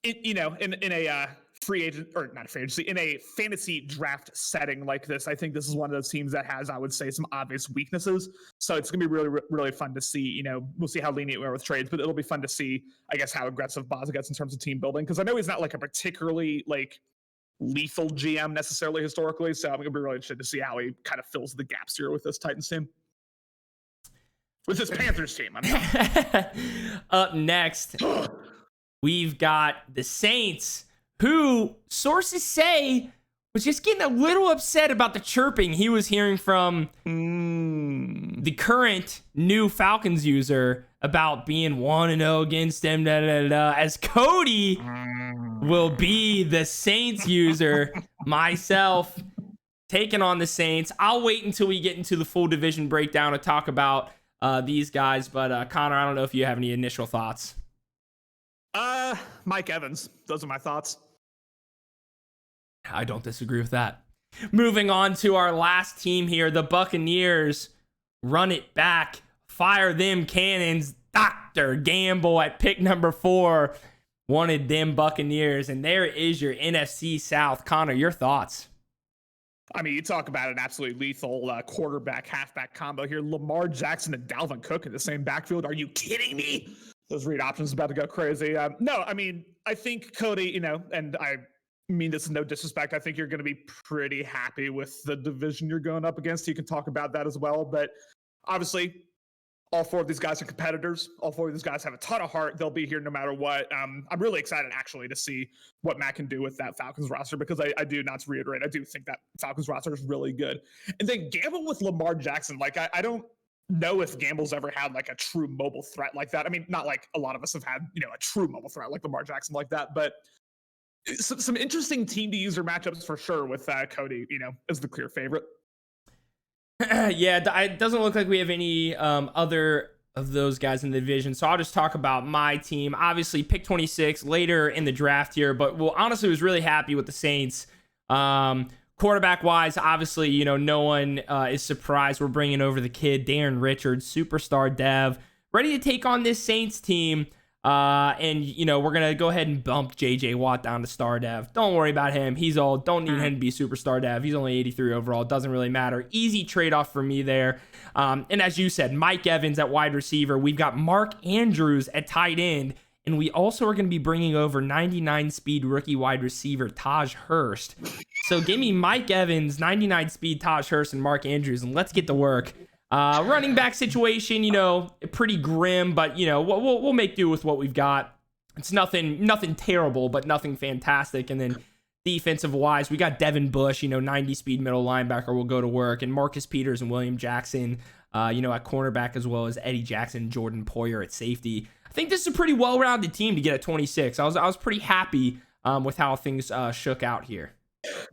you know, in a free agent, or not a free agency, in a fantasy draft setting like this, I think this is one of those teams that has, I would say, some obvious weaknesses. So it's going to be really, really fun to see. You know, we'll see how lenient we are with trades, but it'll be fun to see, I guess, how aggressive Boz gets in terms of team building. Because I know he's not like a particularly like lethal GM necessarily historically, so I'm gonna be really interested to see how he kind of fills the gaps here with this Titans team, with this Panthers team. Up next, we've got the Saints, who sources say was just getting a little upset about the chirping he was hearing from the current new Falcons user about being 1-0 against them, as Cody will be the Saints user, myself taking on the Saints. I'll wait until we get into the full division breakdown to talk about these guys, but Connor, I don't know if you have any initial thoughts. Mike Evans, those are my thoughts. I don't disagree with that. Moving on to our last team here, the Buccaneers. Run it back. Fire them cannons. Dr. Gamble at pick number 4 wanted them Buccaneers. And there is your NFC South. Connor, your thoughts? I mean, you talk about an absolutely lethal quarterback, halfback combo here. Lamar Jackson and Dalvin Cook in the same backfield. Are you kidding me? Those read options about to go crazy. No, I mean, I think Cody, you know, and I mean this is no disrespect, I think you're going to be pretty happy with the division you're going up against. You can talk about that as well, but obviously all 4 of these guys are competitors. All 4 of these guys have a ton of heart. They'll be here no matter what. I'm really excited actually to see what Matt can do with that Falcons roster, because I do, not to reiterate, I do think that Falcons roster is really good. And then gamble with Lamar Jackson. Like I don't know if Gamble's ever had like a true mobile threat like that. I mean, not like a lot of us have had, you know, a true mobile threat like Lamar Jackson like that, but some interesting team to user matchups for sure with Cody, you know, as the clear favorite. Yeah, it doesn't look like we have any other of those guys in the division, so I'll just talk about my team. Obviously, pick 26 later in the draft here, but honestly was really happy with the Saints. Quarterback-wise, obviously, you know, no one is surprised we're bringing over the kid, Darren Richards, superstar dev, ready to take on this Saints team. And, you know, we're going to go ahead and bump JJ Watt down to star dev. Don't worry about him. He's old. Don't need him to be superstar dev. He's only 83 overall. Doesn't really matter. Easy trade-off for me there. And as you said, Mike Evans at wide receiver. We've got Mark Andrews at tight end. And we also are going to be bringing over 99 speed rookie wide receiver Taj Hurst. So give me Mike Evans, 99 speed Taj Hurst, and Mark Andrews, and let's get to work. Running back situation, pretty grim, but we'll make do with what we've got. It's nothing terrible, but nothing fantastic. And then defensive wise, we got Devin Bush, 90 speed middle linebacker will go to work, and Marcus Peters and William Jackson, at cornerback, as well as Eddie Jackson, Jordan Poyer at safety. I think this is a pretty well-rounded team to get at 26. I was pretty happy with how things shook out here.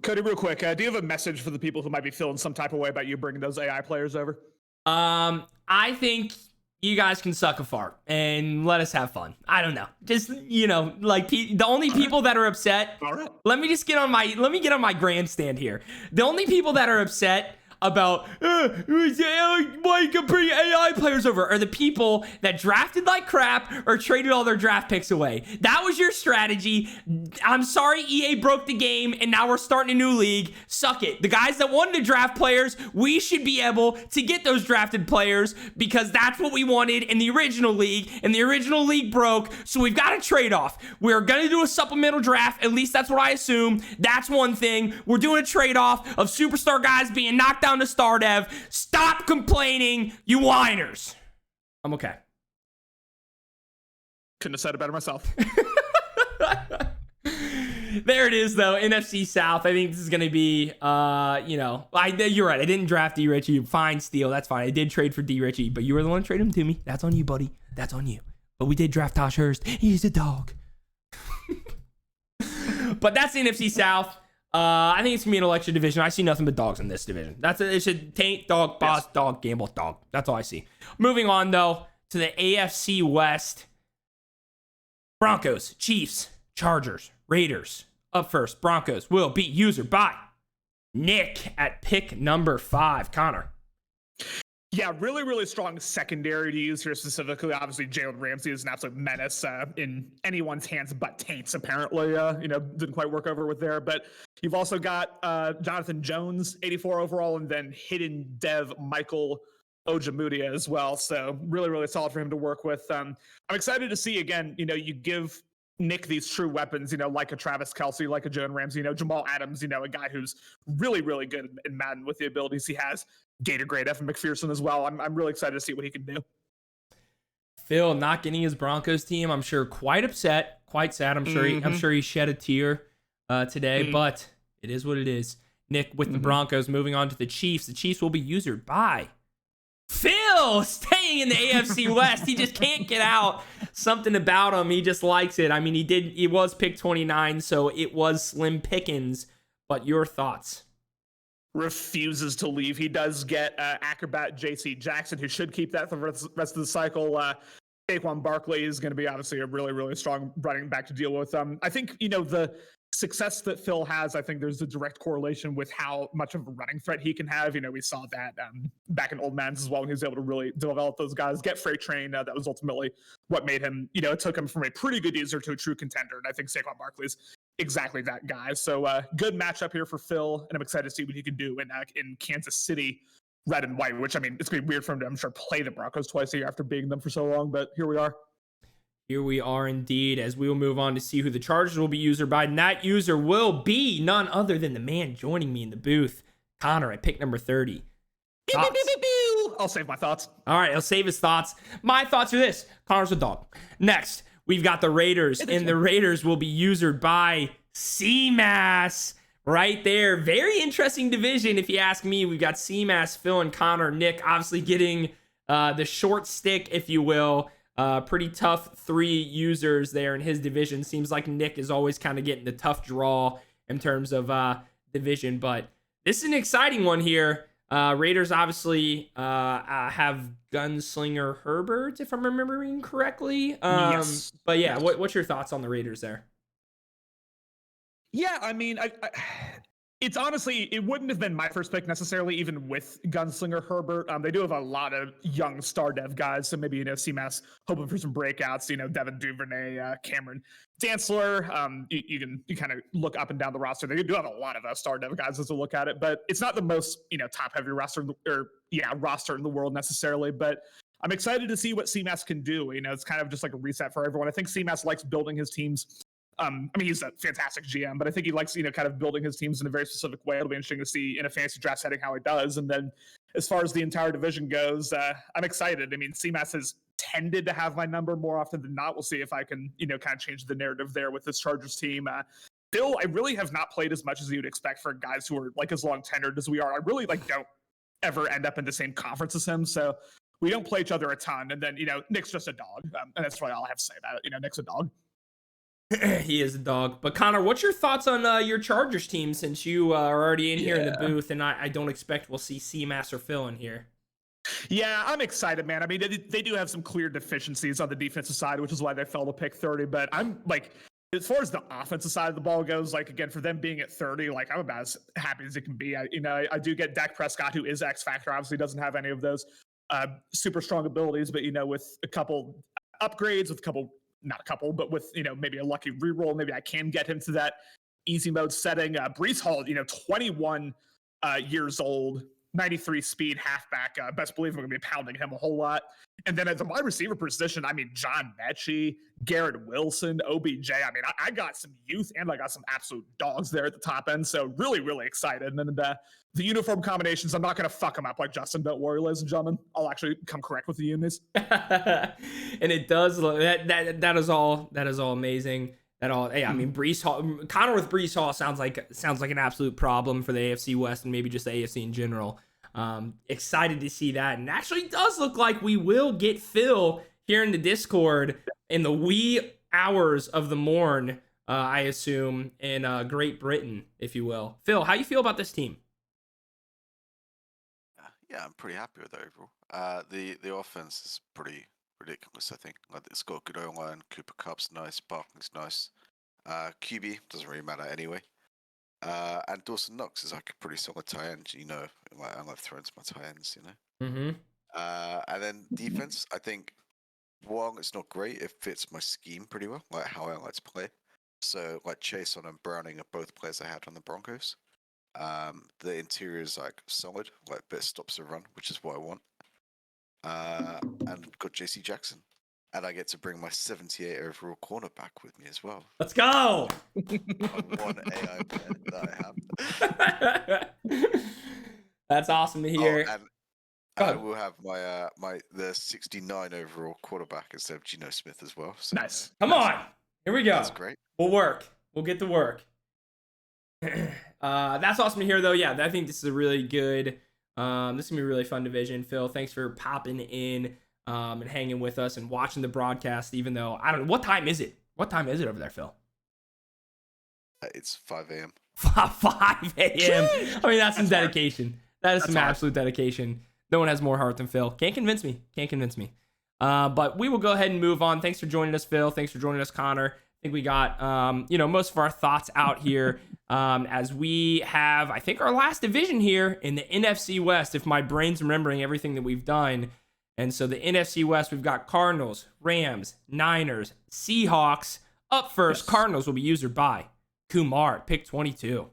Cody, real quick, do you have a message for the people who might be feeling some type of way about you bringing those AI players over? I think you guys can suck a fart and let us have fun. I don't know. Just, the only people that are upset. All right. Let me get on my grandstand here. The only people that are upset about why you can bring AI players over are the people that drafted like crap or traded all their draft picks away. That was your strategy. I'm sorry EA broke the game and now we're starting a new league. Suck it. The guys that wanted to draft players, we should be able to get those drafted players because that's what we wanted in the original league, and the original league broke, so we've got a trade-off. We're going to do a supplemental draft. At least that's what I assume. That's one thing. We're doing a trade-off of superstar guys being knocked down to star dev. Stop complaining, you whiners. I'm okay. Couldn't have said it better myself. There it is, though. NFC South. I think this is going to be, you're right. I didn't draft D. Ritchie. Fine, steal. That's fine. I did trade for D. Ritchie, but you were the one to trade him to me. That's on you, buddy. That's on you. But we did draft Tosh Hurst. He's a dog. But that's the NFC South. I think it's going to be an election division. I see nothing but dogs in this division. It should taint, dog, boss, dog, gamble, dog. That's all I see. Moving on, though, to the AFC West. Broncos, Chiefs, Chargers, Raiders. Up first, Broncos will be user by Nick at pick number 5. Connor. Yeah, really, really strong secondary to use here specifically. Obviously, Jalen Ramsey is an absolute menace in anyone's hands but Taints, apparently. Didn't quite work over with there. But you've also got Jonathan Jones, 84 overall, and then hidden dev Michael Ojemudia as well. So really, really solid for him to work with. I'm excited to see, again, you give Nick these true weapons, like a Travis Kelce, like a Jalen Ramsey, Jamal Adams, a guy who's really, really good in Madden with the abilities he has. Gator grade Evan McPherson as well. I'm really excited to see what he can do. Phil not getting his Broncos team, I'm sure quite upset, quite sad. I'm sure he shed a tear today, but it is what it is. Nick with the Broncos. Moving on to the Chiefs. The Chiefs will be usered by Phil, staying in the AFC West. He just can't get out. Something about him. He just likes it. I mean, he was pick 29, so it was slim pickings. But your thoughts? Refuses to leave. He does get acrobat JC Jackson, who should keep that for the rest of the cycle. Saquon Barkley is going to be obviously a really, really strong running back to deal with. I think, the success that Phil has, I think there's a direct correlation with how much of a running threat he can have. We saw that back in Old Man's as well, when he was able to really develop those guys, get freight train. That was ultimately what made him, it took him from a pretty good user to a true contender. And I think Saquon Barkley's exactly that guy. So good matchup here for Phil, and I'm excited to see what he can do in Kansas City, red and white, which, it's going to be weird for him to, I'm sure, play the Broncos twice a year after beating them for so long, but here we are. Here we are indeed, as we will move on to see who the Chargers will be user by. And that user will be none other than the man joining me in the booth, Connor at pick number 30. I'll save my thoughts. All right, I'll save his thoughts. My thoughts are this. Connor's a dog. Next, we've got the Raiders, and the Raiders will be usered by CMAS right there. Very interesting division, if you ask me. We've got CMAS, Phil, and Connor. Nick obviously getting the short stick, if you will. Pretty tough 3 users there in his division. Seems like Nick is always kind of getting the tough draw in terms of division, but this is an exciting one here. Raiders obviously have Gunslinger Herbert, if I'm remembering correctly. Yes. But yeah, what's your thoughts on the Raiders there? Yeah, it's honestly, it wouldn't have been my first pick necessarily, even with Gunslinger Herbert. They do have a lot of young star dev guys, so maybe, CMAS hoping for some breakouts, Devin Duvernay, Cameron Dantzler. You kind of look up and down the roster. They do have a lot of star dev guys as a look at it, but it's not the most, top heavy roster in the world necessarily, but I'm excited to see what CMAS can do. It's kind of just like a reset for everyone. I think CMAS likes building his teams. He's a fantastic GM, but I think he likes, kind of building his teams in a very specific way. It'll be interesting to see in a fantasy draft setting how he does. And then, as far as the entire division goes, I'm excited. I mean, CMAS has tended to have my number more often than not. We'll see if I can, kind of change the narrative there with this Chargers team. Bill, I really have not played as much as you'd expect for guys who are like as long tenured as we are. I really don't ever end up in the same conference as him, so we don't play each other a ton. And then Nick's just a dog, and that's really all I have to say about it. Nick's a dog. He is a dog. But Connor, what's your thoughts on your Chargers team, since you are already in here in the booth, and I don't expect we'll see C-Mass or Phil in here? Yeah, I'm excited, man. I mean, they do have some clear deficiencies on the defensive side, which is why they fell to pick 30. But I'm like, as far as the offensive side of the ball goes, like, again, for them being at 30, like, I'm about as happy as it can be. I do get Dak Prescott, who is X Factor, obviously doesn't have any of those super strong abilities, but, with a couple upgrades, not a couple, but with, maybe a lucky reroll, maybe I can get him to that easy mode setting. Brees Hall, 21 years old, 93 speed halfback. Best believe I'm going to be pounding him a whole lot. And then at the wide receiver position, I mean, John Mechie, Garrett Wilson, OBJ. I mean, I got some youth and I got some absolute dogs there at the top end. So really, really excited. And then the uniform combinations, I'm not going to fuck them up like Justin. Don't worry, ladies and gentlemen. I'll actually come correct with the unis. And it does look that is all amazing. I mean, Brees Hall, Connor with Brees Hall sounds like an absolute problem for the AFC West and maybe just the AFC in general. Excited to see that, and actually does look like we will get Phil here in the Discord in the wee hours of the morn, I assume, in Great Britain, if you will. Phil, how you feel about this team? Yeah, I'm pretty happy with it overall. The offense is pretty ridiculous, I think. Like, it's got good O-line, Cooper Kupp's nice, Barkley's nice. QB doesn't really matter anyway. And Dawson Knox is like a pretty solid tight end, I love throwing to my tight ends, Mm-hmm. And then defense, I think, while it's not great, it fits my scheme pretty well, like how I like to play. So, like, Chason and Browning are both players I had on the Broncos. The interior is like solid, like bit stops the run, which is what I want. And got JC Jackson. And I get to bring my 78 overall cornerback with me as well. Let's go! One AI player that I have. That's awesome to hear. And I will have my the 69 overall quarterback instead of Geno Smith as well. So nice. Come on. Here we go. That's great. We'll work. We'll get to work. That's awesome to hear, though. Yeah, I think this is a really good. This is gonna be a really fun division. Phil, thanks for popping in and hanging with us and watching the broadcast. Even though I don't know what time is it. What time is it over there, Phil? It's 5 a.m. 5 a.m. I mean, that's some That's dedication. That is That's some hard. absolute dedication. No one has more heart than Phil. Can't convince me. But we will go ahead and move on. Thanks for joining us, Phil. Thanks for joining us, Connor. I think we got, most of our thoughts out here as we have, I think, our last division here in the NFC West, if my brain's remembering everything that we've done. And so the NFC West, we've got Cardinals, Rams, Niners, Seahawks. Up first, Yes. Cardinals will be user by Kumar at pick 22.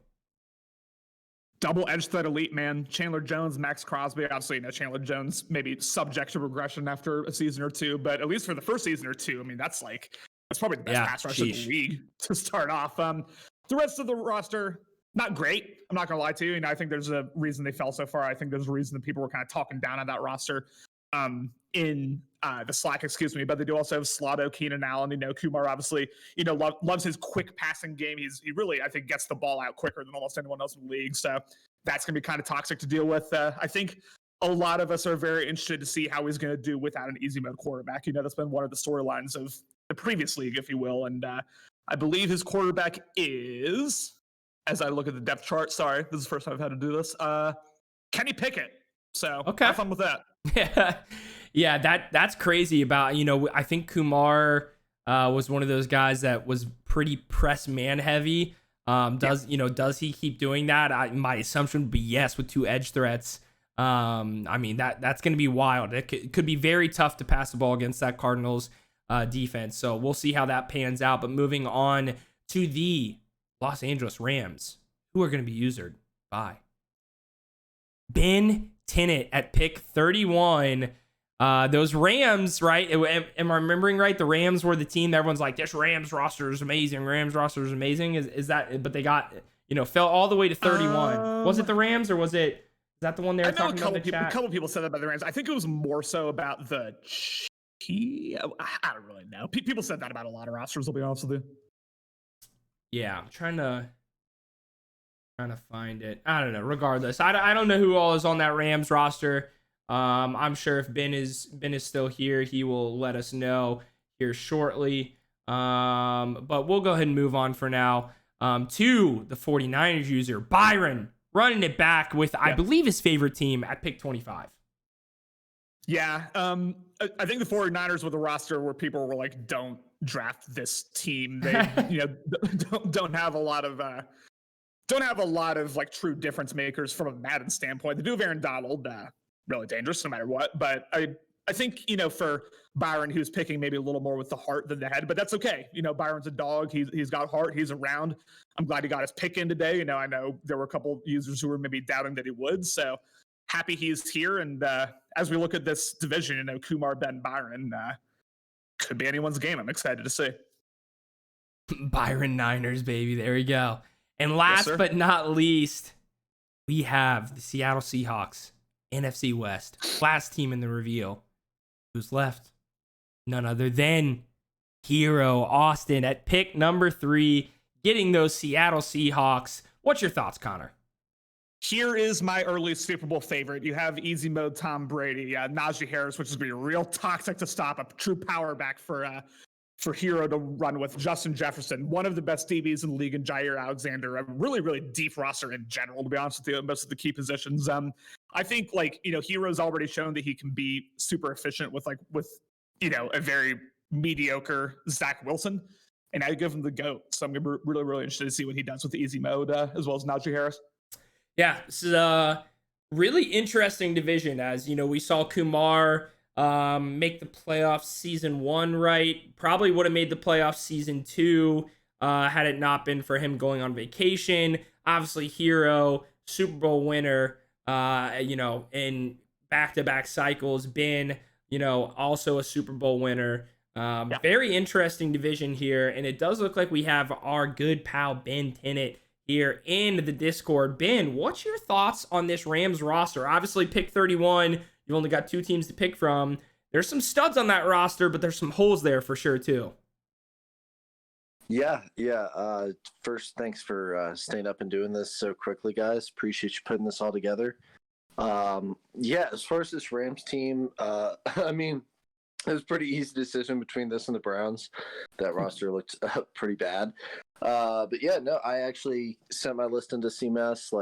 Double-edged threat elite, man. Chandler Jones, Max Crosby. Obviously, Chandler Jones maybe subject to regression after a season or two, but at least for the first season or two, I mean, that's probably the best pass rush in the league to start off. The rest of the roster, not great. I'm not going to lie to you. I think there's a reason they fell so far. I think there's a reason that people were kind of talking down on that roster in the Slack, but they do also have Slotto, Keenan Allen. Kumar obviously, loves his quick passing game. He really, I think, gets the ball out quicker than almost anyone else in the league. So that's going to be kind of toxic to deal with. I think a lot of us are very interested to see how he's going to do without an easy mode quarterback. That's been one of the storylines of the previous league, if you will. And I believe his quarterback is, as I look at the depth chart, sorry, this is the first time I've had to do this, Kenny Pickett. So have fun with that. Yeah, that's crazy about, I think Kumar was one of those guys that was pretty press man heavy. Does he keep doing that? My assumption would be yes, with two edge threats. I mean, that's going to be wild. It could be very tough to pass the ball against that Cardinals defense. So we'll see how that pans out. But moving on to the Los Angeles Rams, who are going to be usered by Ben Tennant at pick 31. Those Rams, right? Am I remembering right? The Rams were the team that everyone's like, this Rams roster is amazing. Rams roster is amazing. Is that, but they got, fell all the way to 31. Was it the Rams or was it that the one they I were know talking about in the a chat? couple people said that about the Rams. I think it was more so about the I don't really know. People said that about a lot of rosters, I'll be honest with you. Yeah, I'm trying to find it. I don't know. Regardless, I don't know who all is on that Rams roster. I'm sure if Ben is still here, he will let us know here shortly. But we'll go ahead and move on for now. To the 49ers user, Byron, running it back with, I believe, his favorite team at pick 25. Yeah, I think the 49ers with a roster where people were like, don't draft this team. They, don't have a lot of like true difference makers from a Madden standpoint. They do have Aaron Donald, really dangerous no matter what. But I think, for Byron, he was picking maybe a little more with the heart than the head, but that's okay. Byron's a dog. He's got heart. He's around. I'm glad he got his pick in today. I know there were a couple users who were maybe doubting that he would. So happy he's here. And as we look at this division, Kumar, Ben, Byron, could be anyone's game. I'm excited to see. Byron Niners, baby. There we go. And last but not least, we have the Seattle Seahawks, NFC West. Last team in the reveal. Who's left? None other than Hero Austin at pick number 3, getting those Seattle Seahawks. What's your thoughts, Connor? Here is my early Super Bowl favorite. You have easy mode Tom Brady, Najee Harris, which is going to be real toxic to stop, a true power back for Hero to run with. Justin Jefferson, one of the best DBs in the league, and Jair Alexander, a really, really deep roster in general, to be honest with you, most of the key positions. I think Hero's already shown that he can be super efficient with a very mediocre Zach Wilson, and I give him the GOAT. So I'm going to be really, really interested to see what he does with the easy mode, as well as Najee Harris. Yeah, this is a really interesting division, as we saw Kumar make the playoffs season 1, right? Probably would have made the playoffs season 2 had it not been for him going on vacation. Obviously, Hero, Super Bowl winner, in back-to-back cycles, been, also a Super Bowl winner. Very interesting division here, and it does look like we have our good pal Ben Tennant here in the Discord. Ben, what's your thoughts on this Rams roster? Obviously, pick 31, you've only got 2 teams to pick from. There's some studs on that roster, but there's some holes there for sure, too. Yeah. First, thanks for staying up and doing this so quickly, guys. Appreciate you putting this all together. As far as this Rams team, it was a pretty easy decision between this and the Browns. That roster looked pretty bad. I actually sent my list into CMS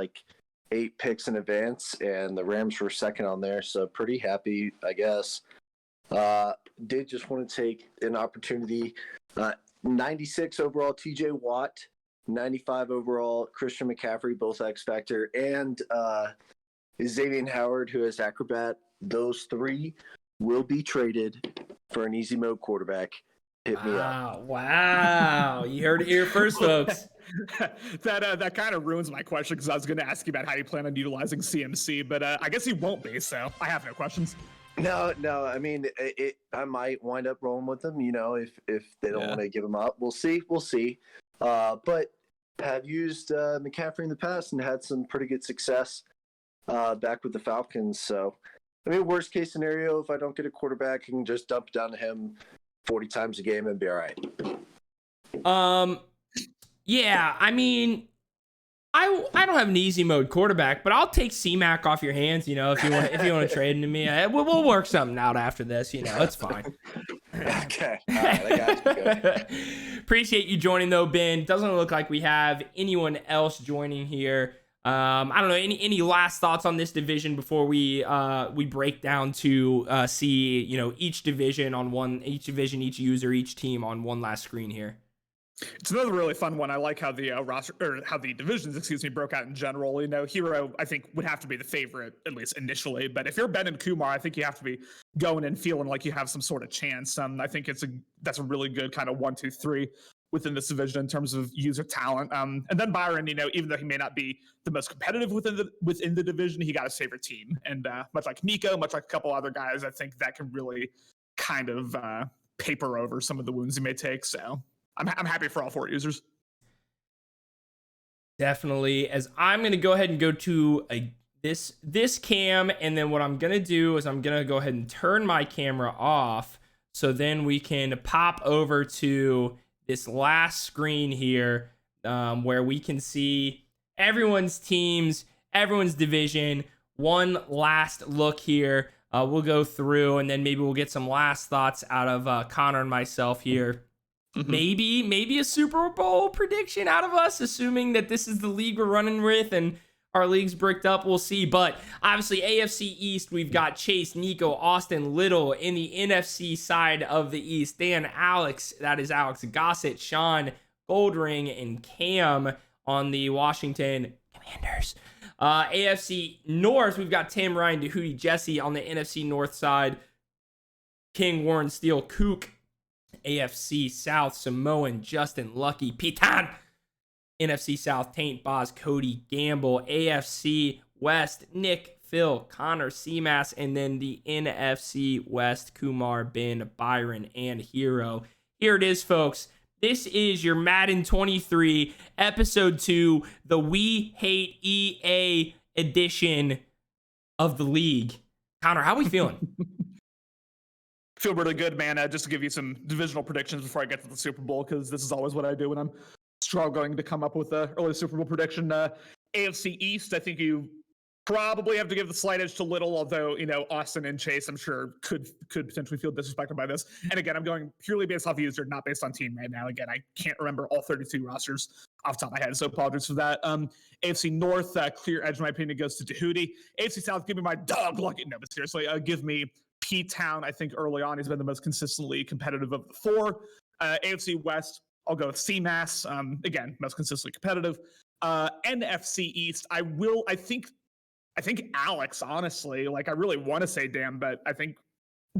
8 picks in advance, and the Rams were second on there, so pretty happy, I guess. Did just want to take an opportunity. 96 overall, TJ Watt. 95 overall, Christian McCaffrey, both X Factor, and Xavier Howard, who has Acrobat. Those 3 will be traded for an easy mode quarterback. Hit me up. Wow. You heard it here first, folks. that kind of ruins my question, because I was going to ask you about how you plan on utilizing CMC, but I guess he won't be, so I have no questions. No. I mean, I might wind up rolling with them, if they don't want to give him up. We'll see. But have used McCaffrey in the past and had some pretty good success back with the Falcons. So, worst case scenario, if I don't get a quarterback, I can just dump down to him 40 times a game and be all right. I don't have an easy mode quarterback, but I'll take C-Mac off your hands, if you want to trade him to me. We'll work something out after this, it's fine. Okay. All right, I got you. Appreciate you joining, though, Ben. Doesn't look like we have anyone else joining here. I don't know, any last thoughts on this division before we break down to see each division, each user, each team on one last screen here. It's another really fun one. I like how the roster, or how the divisions, broke out in general. Hero, I think, would have to be the favorite, at least initially. But if you're Ben and Kumar, I think you have to be going and feeling like you have some sort of chance. I think that's a really good kind of 1, 2, 3 within this division in terms of user talent. And then Byron, even though he may not be the most competitive within the division, he got his favorite team. And much like Nico, much like a couple other guys, I think that can really kind of paper over some of the wounds he may take. So I'm happy for all 4 users. Definitely. As I'm going to go ahead and go to this cam, and then what I'm gonna do is I'm gonna go ahead and turn my camera off, so then we can pop over to this last screen here, where we can see everyone's teams, everyone's division. One last look here. We'll go through, and then maybe we'll get some last thoughts out of Connor and myself here. Maybe a Super Bowl prediction out of us, assuming that this is the league we're running with and our league's bricked up. We'll see. But obviously, AFC East, we've got Chase, Nico, Austin, Little. In the NFC side of the East, Dan, Alex, that is Alex Gossett, Sean, Goldring, and Cam on the Washington Commanders. AFC North, we've got Tim, Ryan, Dehudi, Jesse on the NFC North side. King, Warren, Steele, Kook. AFC South, Samoan, Justin, Lucky, Pitan. NFC South, Taint, Boz, Cody, Gamble. AFC West, Nick, Phil, Connor, Seamas. And then the NFC West, Kumar, Ben, Byron, and Hero. Here it is, folks. This is your Madden 23, Episode 2, the We Hate EA edition of the league. Connor, how are we feeling? Feel really good, man. Just to give you some divisional predictions before I get to the Super Bowl, because this is always what I do when I'm struggling to come up with an early Super Bowl prediction. AFC East, I think you probably have to give the slight edge to Little, although, Austin and Chase, I'm sure, could potentially feel disrespected by this. And again, I'm going purely based off user, not based on team right now. Again, I can't remember all 32 rosters off the top of my head, so apologies for that. AFC North, clear edge, in my opinion, goes to Dehudi. AFC South, give me my dog lucky. No, but seriously, give me P-Town. I think early on he's been the most consistently competitive of the four. AFC West, I'll go with CMAS. Again, most consistently competitive. NFC East, I think Alex, honestly, I really want to say Dan, but I think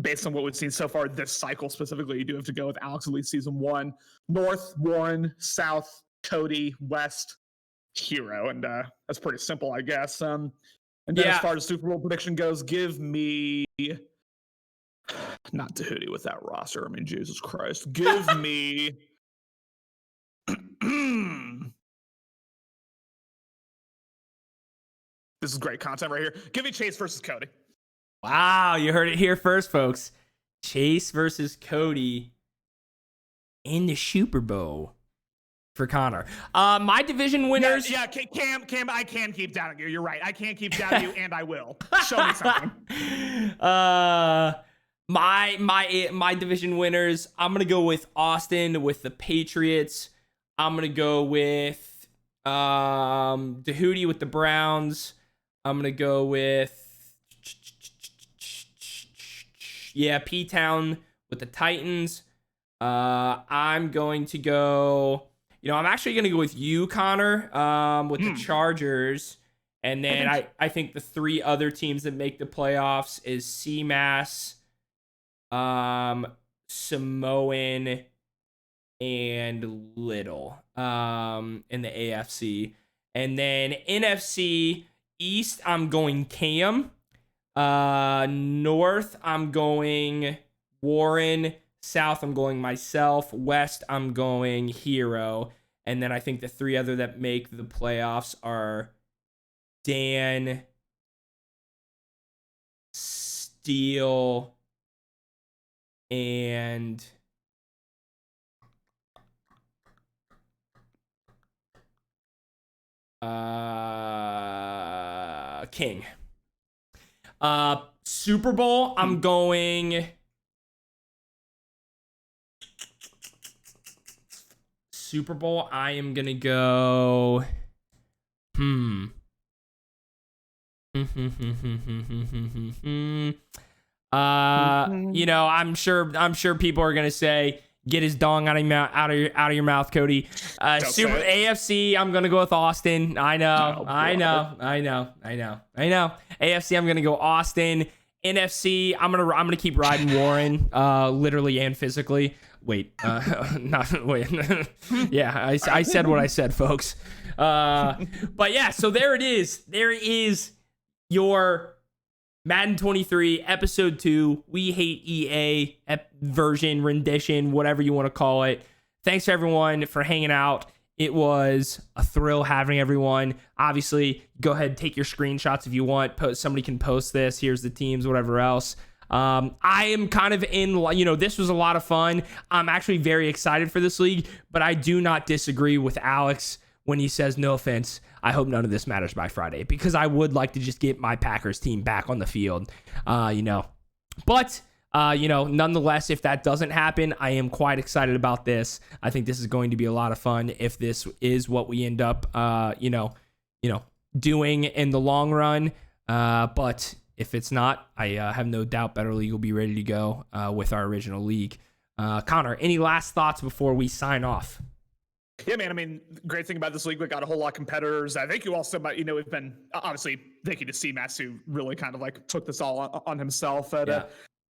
based on what we've seen so far this cycle specifically, you do have to go with Alex at least season 1. North, Warren. South, Cody. West, Hero. And that's pretty simple, I guess. And then as far as Super Bowl prediction goes, give me... Not Dehudi with that roster. I mean, Jesus Christ. Give me... This is great content right here. Give me Chase versus Cody. Wow, you heard it here first, folks. Chase versus Cody in the Super Bowl for Connor. My division winners. Yeah, Cam, I can keep doubting you. You're right. I can't keep doubting you, and I will. Show me something. My division winners. I'm gonna go with Austin with the Patriots. I'm gonna go with Dehudi with the Browns. I'm gonna go with P-Town with the Titans. I'm going to go. I'm actually gonna go with you, Connor, with the Chargers. And then I think the three other teams that make the playoffs is CMAS, Samoan, and Little in the AFC. And then NFC East, I'm going Cam. North, I'm going Warren. South, I'm going myself. West, I'm going Hero. And then I think the three other that make the playoffs are Dan, Steele, and King. Super Bowl, I'm going Super Bowl, I am gonna go I'm sure people are gonna say, get his dong out of your mouth, Cody. Super AFC, I'm gonna go with Austin. I know. AFC, I'm gonna go Austin. NFC, I'm gonna keep riding Warren, literally and physically. Wait. Yeah, I said what I said, folks. But yeah, so there it is. There is your Madden 23 Episode 2 We Hate EA version, rendition, whatever you want to call it. Thanks to everyone for hanging out It was a thrill having everyone. Obviously, go ahead and take your screenshots if you want. Somebody can post this. Here's the teams, whatever else. I am kind of this was a lot of fun. I'm actually very excited for this league, but I do not disagree with Alex when he says, no offense, I hope none of this matters by Friday, because I would like to just get my Packers team back on the field, But, nonetheless, if that doesn't happen, I am quite excited about this. I think this is going to be a lot of fun if this is what we end up, doing in the long run. But if it's not, I have no doubt Better League will be ready to go with our original league. Connor, any last thoughts before we sign off? Yeah, man. I mean, great thing about this league, we got a whole lot of competitors. I think you also might, we've been obviously thank you to CMAS, who really kind of like took this all on himself to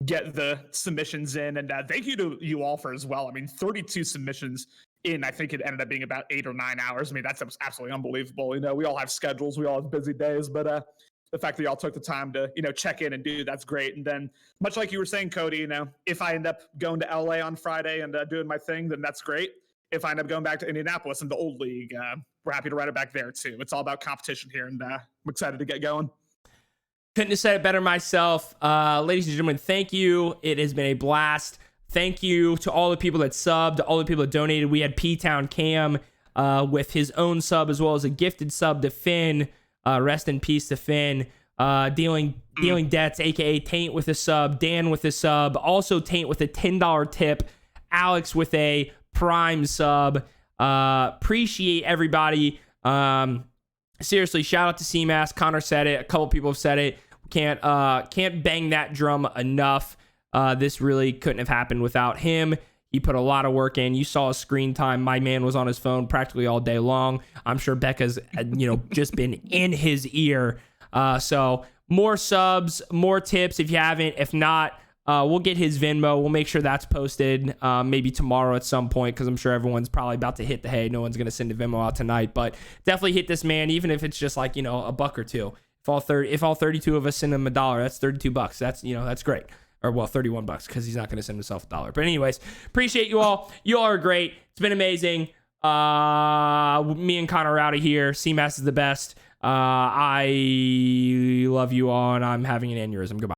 get the submissions in. And thank you to you all for as well. I mean, 32 submissions in, I think it ended up being about 8 or 9 hours. I mean, that's absolutely unbelievable. We all have schedules, we all have busy days, but the fact that y'all took the time to, check in and do that's great. And then much like you were saying, Cody, if I end up going to LA on Friday and doing my thing, then that's great. If I end up going back to Indianapolis in the old league, we're happy to run it back there too. It's all about competition here, and I'm excited to get going. Couldn't have said it better myself. Ladies and gentlemen, thank you. It has been a blast. Thank you to all the people that subbed, all the people that donated. We had P-Town Cam with his own sub, as well as a gifted sub to Finn. Rest in peace to Finn. Dealing debts, aka Taint with a sub, Dan with a sub, also Taint with a $10 tip, Alex with a Prime sub. Appreciate everybody. Seriously, shout out to CMAS. Connor said it. A couple people have said it. Can't bang that drum enough. This really couldn't have happened without him. He put a lot of work in. You saw his screen time. My man was on his phone practically all day long. I'm sure Becca's, just been in his ear. So more subs, more tips if you haven't. If not, we'll get his Venmo. We'll make sure that's posted maybe tomorrow at some point, because I'm sure everyone's probably about to hit the hay. No one's going to send a Venmo out tonight, but definitely hit this man, even if it's just like, a buck or two. If all 32 of us send him $1, that's $32. That's great. Or, well, $31 because he's not going to send himself $1. But anyways, appreciate you all. You all are great. It's been amazing. Me and Connor are out of here. CMAS is the best. I love you all, and I'm having an aneurysm. Goodbye.